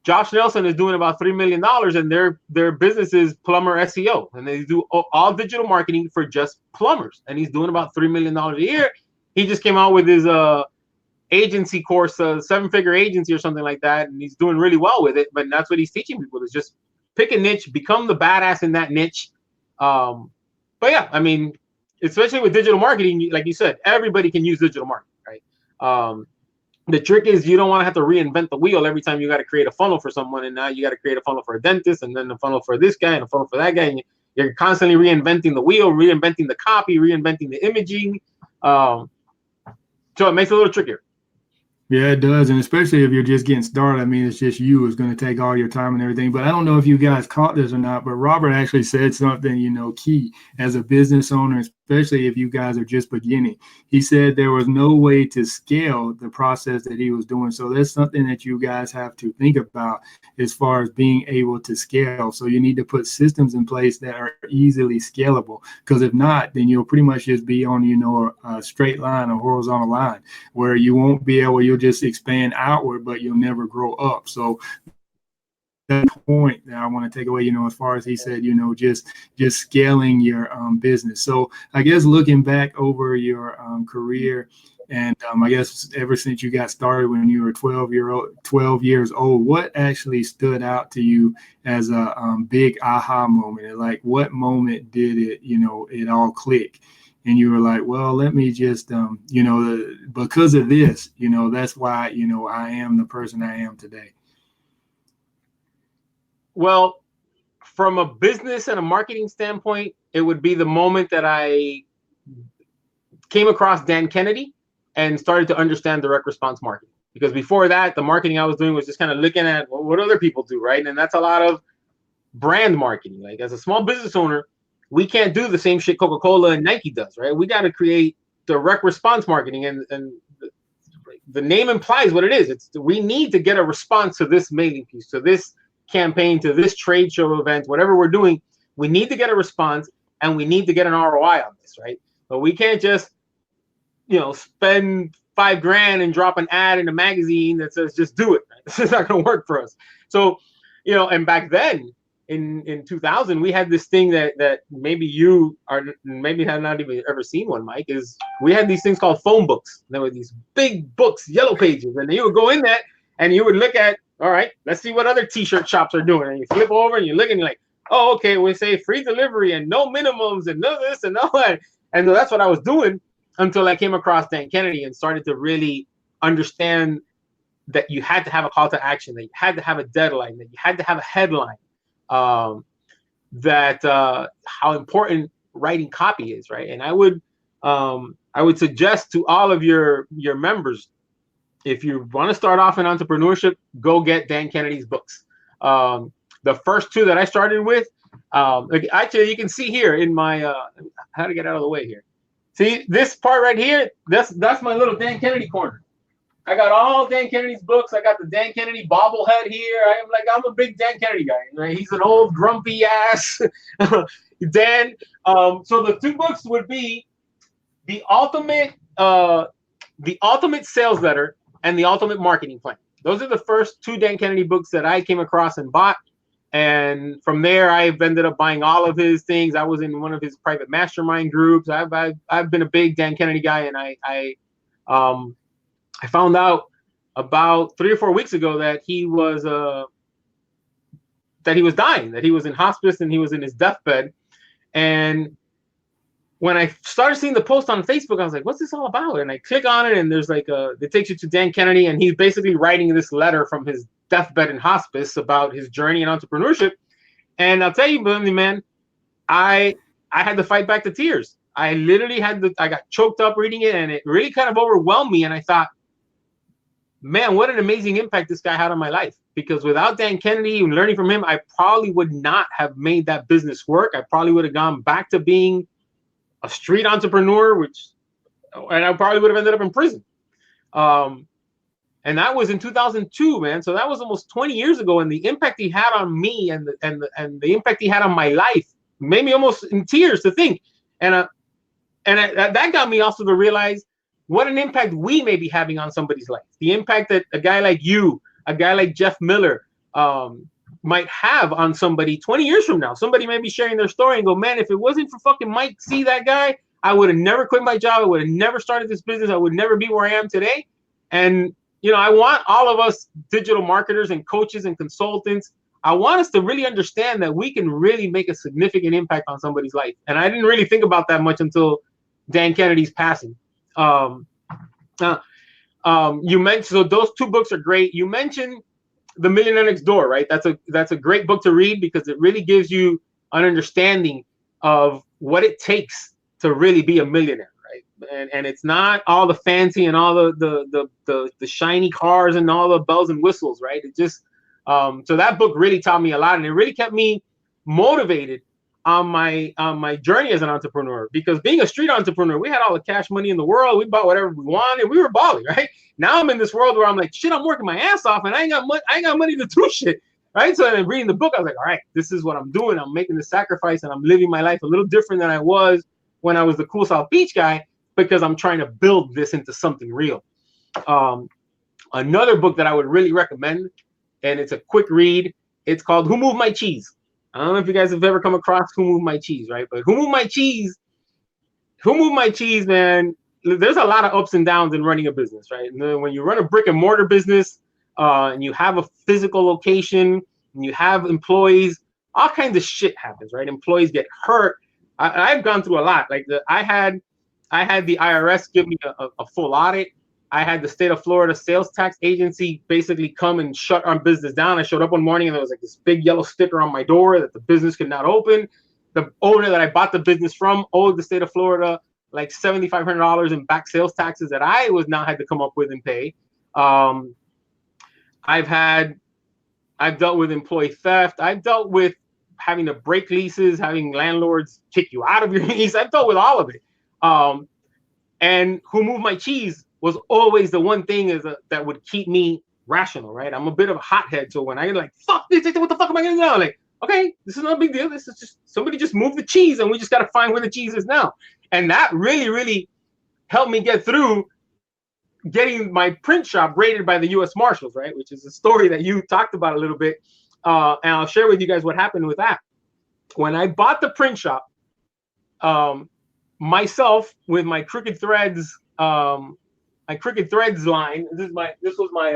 Josh Nelson is doing about $3 million, and their business is plumber SEO, and they do all digital marketing for just plumbers, and he's doing about $3 million a year. He just came out with his agency course, 7-figure agency or something like that, and he's doing really well with it. But that's what he's teaching people, is just pick a niche, become the badass in that niche. But yeah, I mean, especially with digital marketing, like you said, everybody can use digital marketing, right? The trick is you don't want to have to reinvent the wheel every time you got to create a funnel for someone, and now you got to create a funnel for a dentist, and then a funnel for this guy, and a funnel for that guy, and you're constantly reinventing the wheel, reinventing the copy, reinventing the imaging. So it makes it a little trickier. Yeah, it does. And especially if you're just getting started, I mean, it's just you. It's going to take all your time and everything. But I don't know if you guys caught this or not, but Robert actually said something, key as a business owner, especially if you guys are just beginning. He said there was no way to scale the process that he was doing. So that's something that you guys have to think about as far as being able to scale. So you need to put systems in place that are easily scalable, because if not, then you'll pretty much just be on, a straight line, a horizontal line, where you won't be able, you'll just expand outward, but you'll never grow up. So that point that I want to take away, as far as he said, just scaling your business. So I guess looking back over your career, and I guess ever since you got started when you were 12 years old, what actually stood out to you as a big aha moment? And like, what moment did it, it all click? And you were like, well, let me just, because of this, that's why, I am the person I am today. Well, from a business and a marketing standpoint, it would be the moment that I came across Dan Kennedy and started to understand direct response marketing. Because before that, the marketing I was doing was just kind of looking at what other people do, right? And that's a lot of brand marketing. Like as a small business owner, we can't do the same shit Coca-Cola and Nike does, right? We got to create direct response marketing, and the name implies what it is. It's we need to get a response to this mailing piece, to this campaign, to this trade show event, whatever we're doing. We need to get a response, and we need to get an ROI on this, right? But we can't just, spend $5,000 and drop an ad in a magazine that says just do it. Right? This is not going to work for us. So, and back then, in 2000, we had this thing that maybe you are maybe have not even ever seen one, Mike, is we had these things called phone books. There were these big books, yellow pages, and you would go in that and you would look at, all right, let's see what other t-shirt shops are doing. And you flip over and you look and you're like, oh, okay, we say free delivery and no minimums and no this and no that. And so that's what I was doing until I came across Dan Kennedy and started to really understand that you had to have a call to action, that you had to have a deadline, that you had to have a headline, how important writing copy is, right? And I would suggest to all of your members, if you want to start off in entrepreneurship, go get Dan Kennedy's books. The first two that I started with, actually, you can see here in my how to get out of the way here. See this part right here? That's my little Dan Kennedy corner. I got all Dan Kennedy's books. I got the Dan Kennedy bobblehead here. I'm a big Dan Kennedy guy. Right? He's an old grumpy ass Dan. So the two books would be the ultimate sales letter and the ultimate marketing plan. Those are the first two Dan Kennedy books that I came across and bought. And from there, I've ended up buying all of his things. I was in one of his private mastermind groups. I've been a big Dan Kennedy guy, and I found out about 3 or 4 weeks ago that he was dying, that he was in hospice and he was in his deathbed. And when I started seeing the post on Facebook, I was like, what's this all about? And I click on it, and there's like it takes you to Dan Kennedy, and he's basically writing this letter from his deathbed in hospice about his journey in entrepreneurship. And I'll tell you, man, I had to fight back the tears. I literally I got choked up reading it, and it really kind of overwhelmed me. And I thought, man, what an amazing impact this guy had on my life. Because without Dan Kennedy and learning from him, I probably would not have made that business work. I probably would have gone back to being a street entrepreneur, and I probably would have ended up in prison. And that was in 2002, man. So that was almost 20 years ago. And the impact he had on me and the impact he had on my life made me almost in tears to think. And that got me also to realize what an impact we may be having on somebody's life. The impact that a guy like you, a guy like Jeff Miller, might have on somebody 20 years from now. Somebody may be sharing their story and go, man, if it wasn't for fucking Mike C, that guy, I would have never quit my job. I would have never started this business. I would never be where I am today. And, I want all of us digital marketers and coaches and consultants, I want us to really understand that we can really make a significant impact on somebody's life. And I didn't really think about that much until Dan Kennedy's passing. You mentioned, so those two books are great. You mentioned The Millionaire Next Door, right? That's a great book to read because it really gives you an understanding of what it takes to really be a millionaire, right? And it's not all the fancy and all the shiny cars and all the bells and whistles, right? It just so that book really taught me a lot, and it really kept me motivated on my journey as an entrepreneur. Because being a street entrepreneur, we had all the cash money in the world, we bought whatever we wanted, we were balling, right? Now I'm in this world where I'm like, shit, I'm working my ass off, and I ain't got money to do shit, right? So then reading the book, I was like, all right, this is what I'm doing. I'm making the sacrifice, and I'm living my life a little different than I was when I was the cool South Beach guy, because I'm trying to build this into something real. Another book that I would really recommend, and it's a quick read, it's called Who Moved My Cheese? I don't know if you guys have ever come across Who Moved My Cheese, right? But Who Moved My Cheese, man, there's a lot of ups and downs in running a business, right? And when you run a brick and mortar business, and you have a physical location, and you have employees, all kinds of shit happens, right? Employees get hurt. I've gone through a lot. Like I had the IRS give me a full audit. I had the state of Florida sales tax agency basically come and shut our business down. I showed up one morning and there was like this big yellow sticker on my door that the business could not open. The owner that I bought the business from owed the state of Florida like $7,500 in back sales taxes that I had to come up with and pay. I've dealt with employee theft. I've dealt with having to break leases, having landlords kick you out of your lease. I've dealt with all of it. And Who Moved My Cheese was always the one thing that would keep me rational, right? I'm a bit of a hothead, so when I like, fuck this, what the fuck am I gonna do now? Like, okay, this is not a big deal. This is just somebody just moved the cheese, and we just gotta find where the cheese is now. And that really, really helped me get through getting my print shop raided by the U.S. Marshals, right? Which is a story that you talked about a little bit, and I'll share with you guys what happened with that. When I bought the print shop, myself with my Crooked Threads. My Crooked Threads line. This was my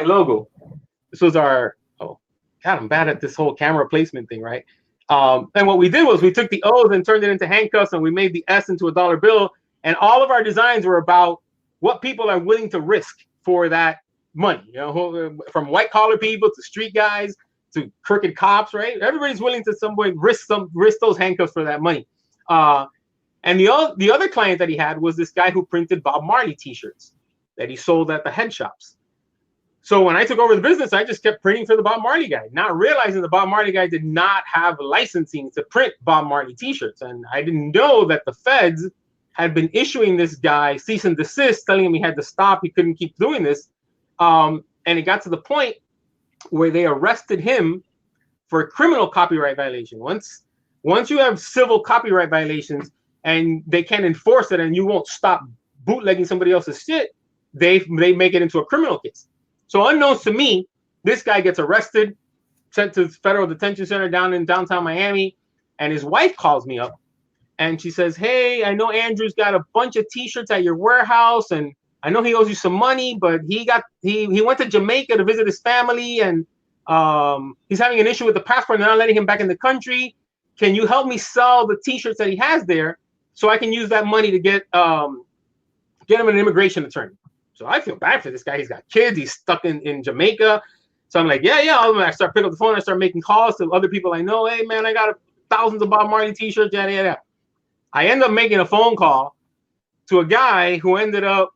logo. This was our. Oh, God, I'm bad at this whole camera placement thing, right? And what we did was we took the O's and turned it into handcuffs, and we made the S into a dollar bill. And all of our designs were about what people are willing to risk for that money, from white collar people to street guys to crooked cops, right? Everybody's willing to some way risk those handcuffs for that money. And the other client that he had was this guy who printed Bob Marley t-shirts that he sold at the head shops. So when I took over the business, I just kept printing for the Bob Marley guy, not realizing the Bob Marley guy did not have licensing to print Bob Marley t-shirts. And I didn't know that the feds had been issuing this guy cease and desist, telling him he had to stop, he couldn't keep doing this. And it got to the point where they arrested him for a criminal copyright violation. Once you have civil copyright violations and they can't enforce it and you won't stop bootlegging somebody else's shit, they make it into a criminal case. So unknowns to me, this guy gets arrested, sent to federal detention center down in downtown Miami, and his wife calls me up and she says, "Hey, I know Andrew's got a bunch of t-shirts at your warehouse and I know he owes you some money, but he went to Jamaica to visit his family and he's having an issue with the passport and they're not letting him back in the country. Can you help me sell the t-shirts that he has there so I can use that money to get him an immigration attorney?" So I feel bad for this guy. He's got kids. He's stuck in Jamaica. So I'm like, yeah. I start picking up the phone. I start making calls to other people I know. Hey, man, I got thousands of Bob Marley t-shirts. Yeah. I end up making a phone call to a guy who ended up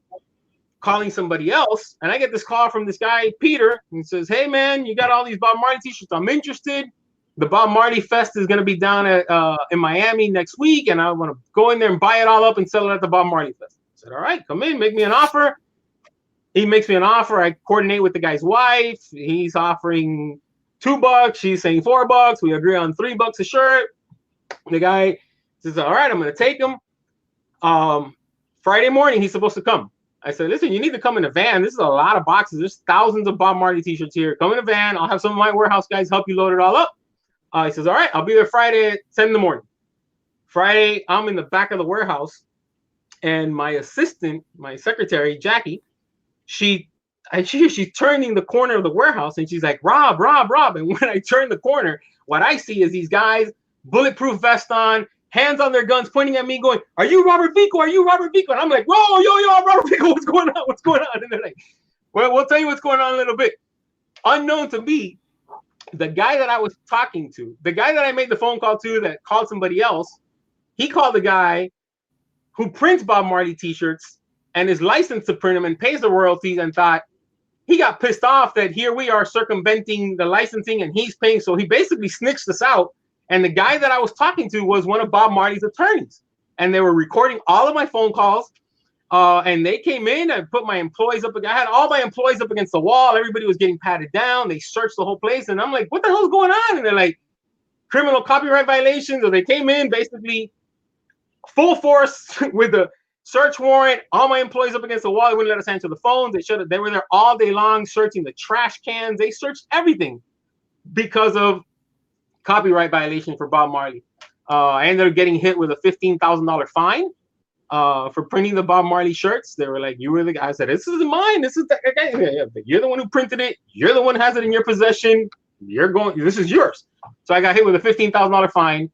calling somebody else. And I get this call from this guy, Peter, and says, "Hey, man, you got all these Bob Marley t-shirts. I'm interested. The Bob Marley Fest is going to be down in Miami next week. And I want to go in there and buy it all up and sell it at the Bob Marley Fest." I said, "All right, come in, make me an offer." He makes me an offer. I coordinate with the guy's wife. He's offering $2. She's saying $4. We agree on $3 a shirt. The guy says, "All right, I'm going to take him." Friday morning, he's supposed to come. I said, "Listen, you need to come in a van. This is a lot of boxes. There's thousands of Bob Marley t-shirts here. Come in a van. I'll have some of my warehouse guys help you load it all up." He says, "All right, I'll be there Friday at 10 in the morning. Friday, I'm in the back of the warehouse. And my assistant, my secretary, Jackie, she's turning the corner of the warehouse and she's like, Rob. And when I turn the corner, what I see is these guys, bulletproof vest on, hands on their guns, pointing at me going, "Are you Robert Vico? Are you Robert Vico?" And I'm like, "Whoa, yo, I'm Robert Vico. What's going on? What's going on?" And they're like, "Well, we'll tell you what's going on in a little bit." Unknown to me, the guy that I was talking to, the guy that I made the phone call to that called somebody else, he called the guy who prints Bob Marley t-shirts and is licensed to print them and pays the royalties, and thought he got pissed off that here we are circumventing the licensing and he's paying. So he basically snitched us out. And the guy that I was talking to was one of Bob Marley's attorneys. And they were recording all of my phone calls. And they came in and put my employees up. I had all my employees up against the wall. Everybody was getting patted down. They searched the whole place. And I'm like, "What the hell's going on?" And they're like, "Criminal copyright violations." Or they came in basically full force with the search warrant, all my employees up against the wall. They wouldn't let us answer the phones. They were there all day long searching the trash cans. They searched everything because of copyright violation for Bob Marley. I ended up getting hit with a $15,000 fine for printing the Bob Marley shirts. They were like, "You were the guy." I said, "This isn't mine. This is the guy. You're the one who printed it. You're the one who has it in your possession. This is yours." So I got hit with a $15,000 fine.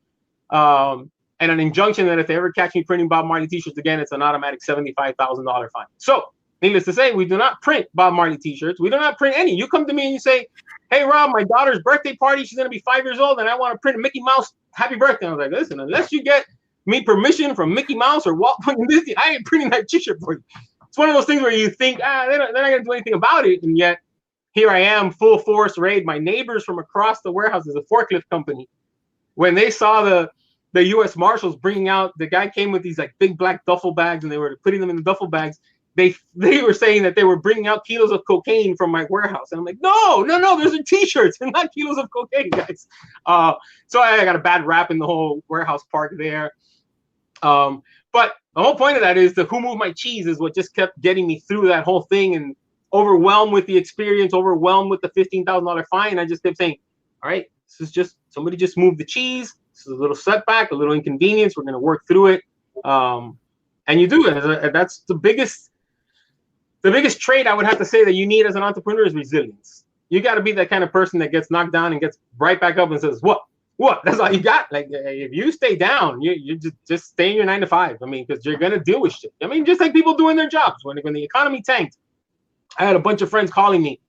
And an injunction that if they ever catch me printing Bob Marley t-shirts again, it's an automatic $75,000 fine. So, needless to say, we do not print Bob Marley t-shirts. We do not print any. You come to me and you say, "Hey, Rob, my daughter's birthday party, she's going to be 5 years old, and I want to print a Mickey Mouse happy birthday." I was like, "Listen, unless you get me permission from Mickey Mouse or Walt Disney, I ain't printing that t-shirt for you." It's one of those things where you think, they're not going to do anything about it. And yet, here I am, full force raid. My neighbors from across the warehouse is a forklift company. When they saw the U.S. Marshals bringing out, the guy came with these like big black duffel bags and they were putting them in the duffel bags. They were saying that they were bringing out kilos of cocaine from my warehouse. And I'm like, no, those are t-shirts and not kilos of cocaine, guys. So I got a bad rap in the whole warehouse park there. But the whole point of that is the "who moved my cheese" is what just kept getting me through that whole thing, and overwhelmed with the experience, overwhelmed with the $15,000 fine. I just kept saying, "All right, this is just somebody just moved the cheese. This is a little setback, a little inconvenience. We're going to work through it." And you do it. That's the biggest trait I would have to say that you need as an entrepreneur is resilience. You got to be that kind of person that gets knocked down and gets right back up and says, what? That's all you got? Like, if you stay down, you just stay in your 9 to 5. I mean, because you're going to deal with shit. I mean, just like people doing their jobs. When the economy tanked, I had a bunch of friends calling me,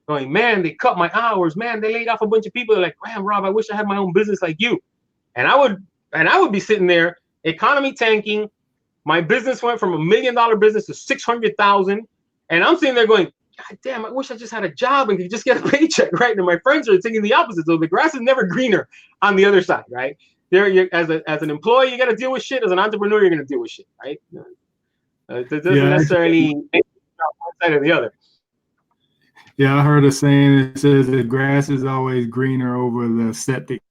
going, man, they cut my hours, man, they laid off a bunch of people. They're like, damn, Rob, I wish I had my own business like you. And I would be sitting there, economy tanking. My business went from $1 million business to 600,000, and I'm sitting there going, God damn, I wish I just had a job and could just get a paycheck, right? And my friends are thinking the opposite. So the grass is never greener on the other side, right? As an employee, you got to deal with shit. As an entrepreneur, you're going to deal with shit, right? It doesn't necessarily make one side or the other. Yeah, I heard a saying that says the grass is always greener over the septic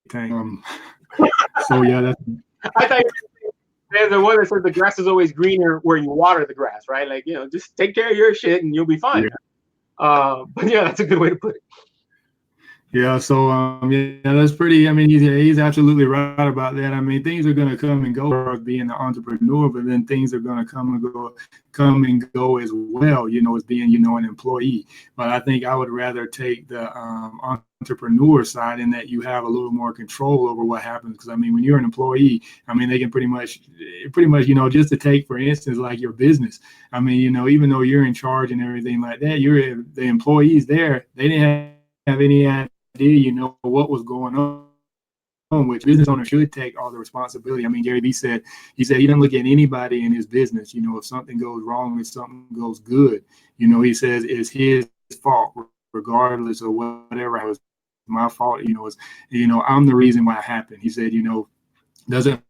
tank. So yeah, that's. I thought there's the one that says the grass is always greener where you water the grass, right? Like, just take care of your shit and you'll be fine. Yeah. But yeah, that's a good way to put it. Yeah, so yeah, that's pretty. I mean, he's absolutely right about that. I mean, things are going to come and go as being an entrepreneur, but then things are going to come and go as well. As being an employee. But I think I would rather take the entrepreneur side in that you have a little more control over what happens. Because I mean, when you're an employee, I mean, they can pretty much, just to take for instance, like your business. I mean, even though you're in charge and everything like that, the employees there, they didn't have any idea, what was going on, which business owner should take all the responsibility. I mean, Gary Vee said, he doesn't look at anybody in his business. If something goes wrong, if something goes good, he says it's his fault, regardless of whatever. It was my fault, I'm the reason why it happened. He said, doesn't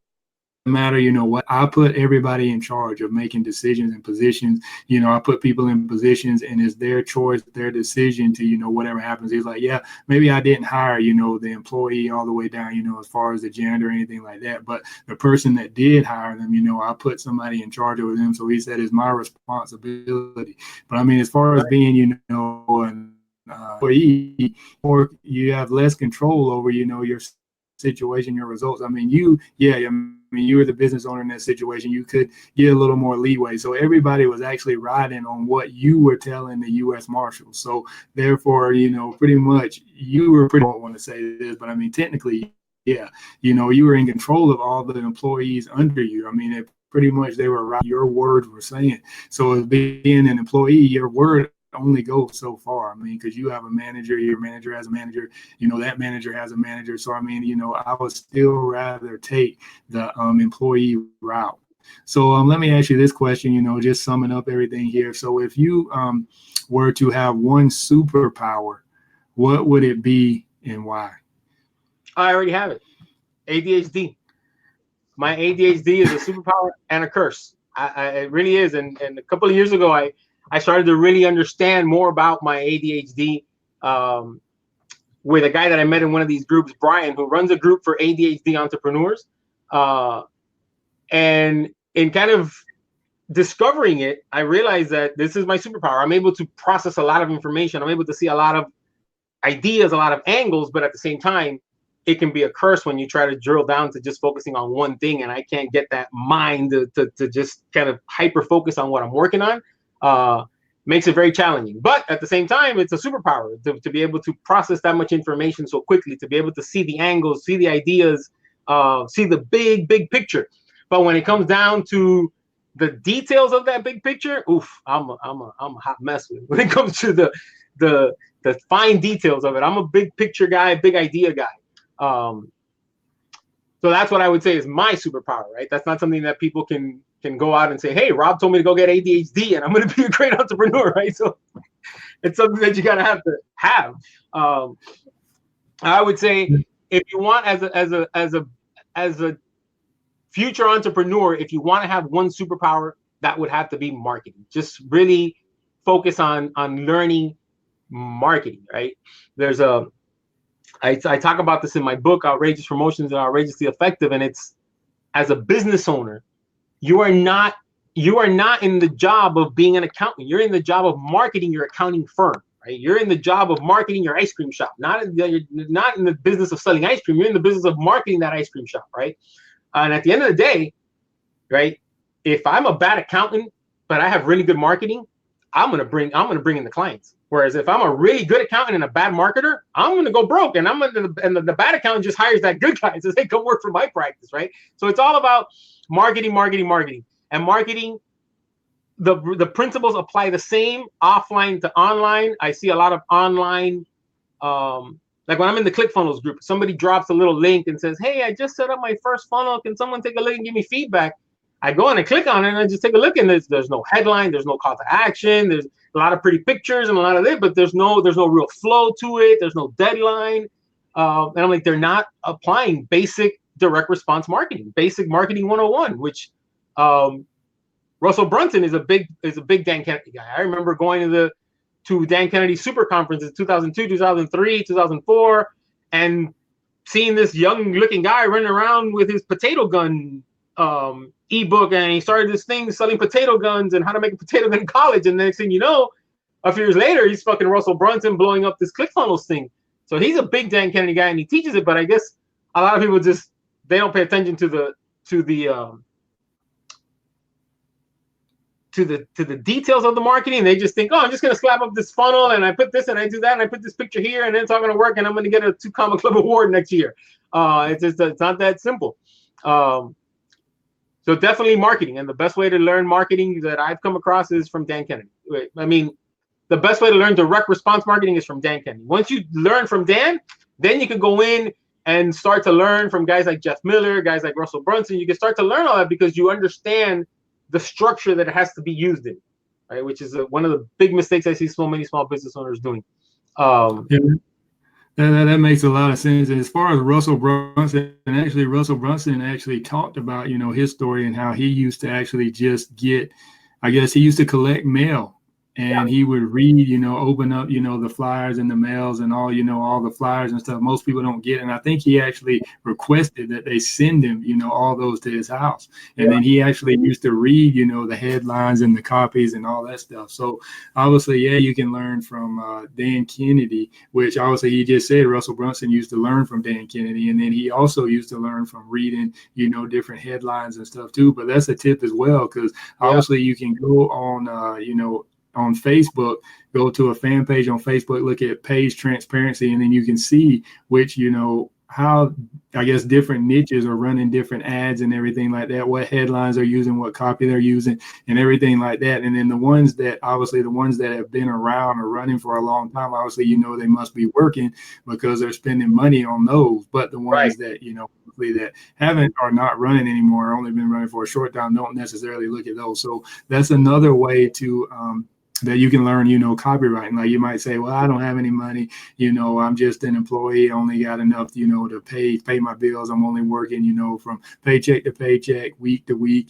matter, what, I put everybody in charge of making decisions and positions. I put people in positions, and it's their choice, their decision to, whatever happens. He's like, yeah, maybe I didn't hire, the employee all the way down, as far as the gender or anything like that. But the person that did hire them, I put somebody in charge of them. So he said it's my responsibility. But I mean, as far as being, an employee, or you have less control over, your situation, your results. I mean, you were the business owner in that situation. You could get a little more leeway. So everybody was actually riding on what you were telling the U.S. Marshals. So therefore, pretty much you were I don't want to say this, but I mean, technically, yeah, you were in control of all the employees under you. I mean, pretty much they were right. Your words were saying. So as being an employee, your word only goes so far. I mean, because you have a manager, your manager has a manager, that manager has a manager. So I mean, I would still rather take the employee route. So let me ask you this question, just summing up everything here. So if you were to have one superpower, what would it be and why? I already have it. ADHD. My ADHD is a superpower and a curse. It really is. And a couple of years ago, I started to really understand more about my ADHD with a guy that I met in one of these groups, Brian, who runs a group for ADHD entrepreneurs. And in kind of discovering it, I realized that this is my superpower. I'm able to process a lot of information. I'm able to see a lot of ideas, a lot of angles, but at the same time, it can be a curse when you try to drill down to just focusing on one thing. And I can't get that mind to just kind of hyper focus on what I'm working on. Makes it very challenging. But at the same time, it's a superpower to be able to process that much information so quickly, to be able to see the angles, see the ideas, see the big picture. But when it comes down to the details of that big picture, oof, I'm a hot mess with it. When it comes to the fine details of it, I'm a big picture guy, big idea guy. So that's what I would say is my superpower, right? That's not something that people can go out and say, hey, Rob told me to go get ADHD and I'm going to be a great entrepreneur, right? So it's something that you got to have. I would say if you want as a future entrepreneur, if you want to have one superpower, that would have to be marketing. Just really focus on learning marketing, right? There's I talk about this in my book, Outrageous Promotions and Outrageously Effective, and it's, as a business owner, you are not in the job of being an accountant. You're in the job of marketing your accounting firm, right? You're in the job of marketing your ice cream shop. You're not in the business of selling ice cream. You're in the business of marketing that ice cream shop, right? And at the end of the day, right, if I'm a bad accountant but I have really good marketing, I'm gonna bring in the clients. Whereas if I'm a really good accountant and a bad marketer, I'm gonna go broke, and the bad accountant just hires that good guy and says, "Hey, come work for my practice," right? So it's all about marketing. And marketing, the principles apply the same offline to online. I see a lot of online, like when I'm in the ClickFunnels group, somebody drops a little link and says, "Hey, I just set up my first funnel. Can someone take a look and give me feedback?" I go and I click on it and I just take a look, and there's no headline, there's no call to action, there's a lot of pretty pictures and a lot of it, but there's no real flow to it. There's no deadline, and I'm like, they're not applying basic direct response marketing, basic marketing 101, which Russell Brunson is a big Dan Kennedy guy. I remember going to Dan Kennedy super conferences 2002, 2003, 2004, and seeing this young looking guy running around with his potato gun ebook, and he started this thing selling potato guns and how to make a potato gun in college. And the next thing you know, a few years later, he's fucking Russell Brunson blowing up this ClickFunnels thing. So he's a big Dan Kennedy guy and he teaches it, but I guess a lot of people just, they don't pay attention to the details of the marketing. They just think, oh, I'm just gonna slap up this funnel and I put this and I do that and I put this picture here and then it's all gonna work and I'm gonna get a 2 Comma Club award next year. It's not that simple. So definitely marketing, and the best way to learn marketing that I've come across is from Dan Kennedy. I mean, the best way to learn direct response marketing is from Dan Kennedy. Once you learn from Dan, then you can go in and start to learn from guys like Jeff Miller, guys like Russell Brunson. You can start to learn all that because you understand the structure that it has to be used in, right? Which is one of the big mistakes I see so many small business owners doing. That makes a lot of sense. And as far as Russell Brunson actually talked about, his story and how he used to actually just get, I guess he used to collect mail. And he would read, open up, the flyers and the mails and all, all the flyers and stuff most people don't get. And I think he actually requested that they send him, all those to his house. And then he actually used to read, the headlines and the copies and all that stuff. So obviously, you can learn from Dan Kennedy, which obviously he just said Russell Brunson used to learn from Dan Kennedy. And then he also used to learn from reading, different headlines and stuff too. But that's a tip as well, because obviously you can go on, on Facebook, go to a fan page on Facebook, look at page transparency, and then you can see which, how, I guess, different niches are running different ads and everything like that, what headlines are using, what copy they're using, and everything like that. And then the ones that have been around or running for a long time, obviously, they must be working because they're spending money on those. But the ones that, that haven't, are not running anymore, only been running for a short time, don't necessarily look at those. So that's another way to, that you can learn, copywriting. Like you might say, well, I don't have any money, I'm just an employee, only got enough, to pay my bills. I'm only working, from paycheck to paycheck, week to week,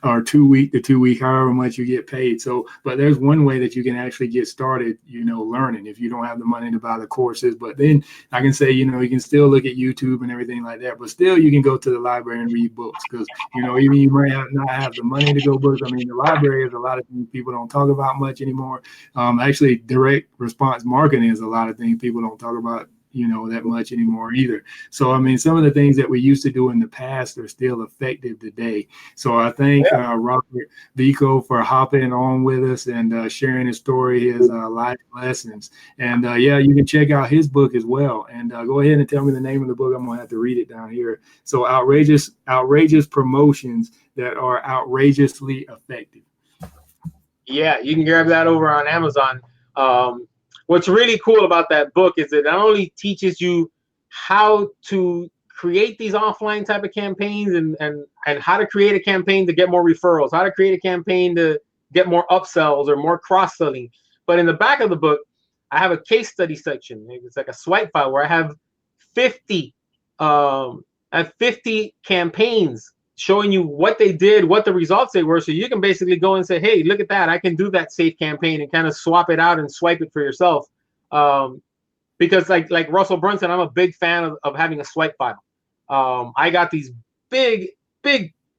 or 2 week to 2 week, however much you get paid. So, but there's one way that you can actually get started, learning if you don't have the money to buy the courses. But then I can say, you can still look at YouTube and everything like that, but still you can go to the library and read books because, even you might not have the money to go books. I mean, the library is a lot of things people don't talk about much anymore. Actually, direct response marketing is a lot of things people don't talk about that much anymore either. So, I mean, some of the things that we used to do in the past are still effective today. So I thank Robert Vico for hopping on with us and sharing his story, his life lessons. And you can check out his book as well. And go ahead and tell me the name of the book. I'm going to have to read it down here. So outrageous promotions that are outrageously effective. Yeah, you can grab that over on Amazon. What's really cool about that book is it not only teaches you how to create these offline type of campaigns and how to create a campaign to get more referrals, how to create a campaign to get more upsells or more cross-selling. But in the back of the book, I have a case study section. It's like a swipe file where I have 50 campaigns showing you what they did, what the results they were. So you can basically go and say, hey, look at that. I can do that safe campaign and kind of swap it out and swipe it for yourself. Because like Russell Brunson, I'm a big fan of having a swipe file. I got these big,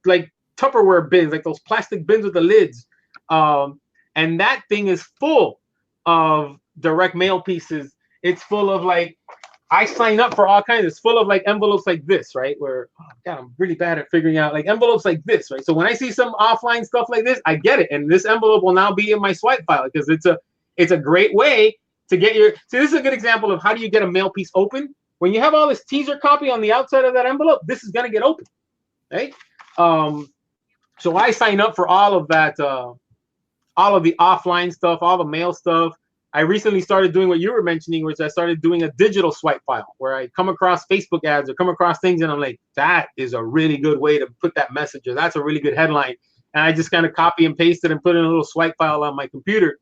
like Tupperware bins, like those plastic bins with the lids. And that thing is full of direct mail pieces. It's full of like, I sign up for all kinds. It's full of like envelopes like this, right? Where, oh God, I'm really bad at figuring out like envelopes like this, right? So when I see some offline stuff like this, I get it. And this envelope will now be in my swipe file because it's a great way to get your, so this is a good example of how do you get a mail piece open? When you have all this teaser copy on the outside of that envelope, this is going to get open, right? So I sign up for all of that, all of the offline stuff, all the mail stuff. I recently started doing what you were mentioning, which I started doing a digital swipe file where I come across Facebook ads or come across things and I'm like, that is a really good way to put that message, or that's a really good headline. And I just kind of copy and paste it and put in a little swipe file on my computer.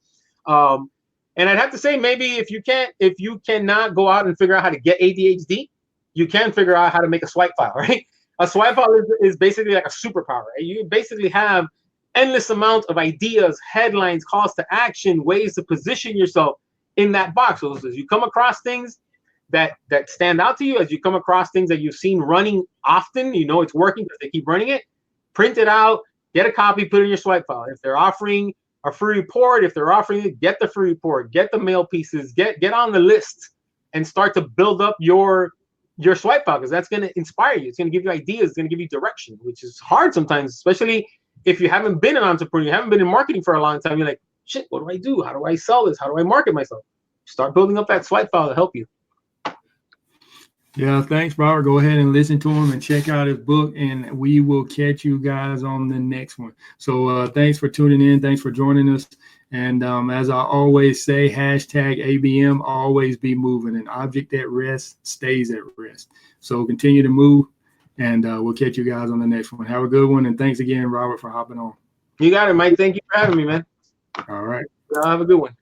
And I'd have to say, maybe if you cannot go out and figure out how to get ADHD, you can figure out how to make a swipe file, right? A swipe file is basically like a superpower, right? You basically have endless amount of ideas, headlines, calls to action, ways to position yourself in that box. So as you come across things that stand out to you, as you come across things that you've seen running often, you know it's working because they keep running it, print it out, get a copy, put it in your swipe file. If they're offering a free report, if they're offering it, get the free report, get the mail pieces, get on the list and start to build up your swipe file, because that's going to inspire you. It's going to give you ideas. It's going to give you direction, which is hard sometimes, especially if you haven't been an entrepreneur, you haven't been in marketing for a long time. You're like, shit, what do I do? How do I sell this? How do I market myself? Start building up that swipe file to help you. Yeah, thanks, Robert. Go ahead and listen to him and check out his book, and we will catch you guys on the next one. So thanks for tuning in. Thanks for joining us. And as I always say, hashtag ABM, always be moving. An object at rest stays at rest. So continue to move, and we'll catch you guys on the next one. Have a good one. And thanks again, Robert, for hopping on. You got it, Mike. Thank you for having me, man. All right. Have a good one.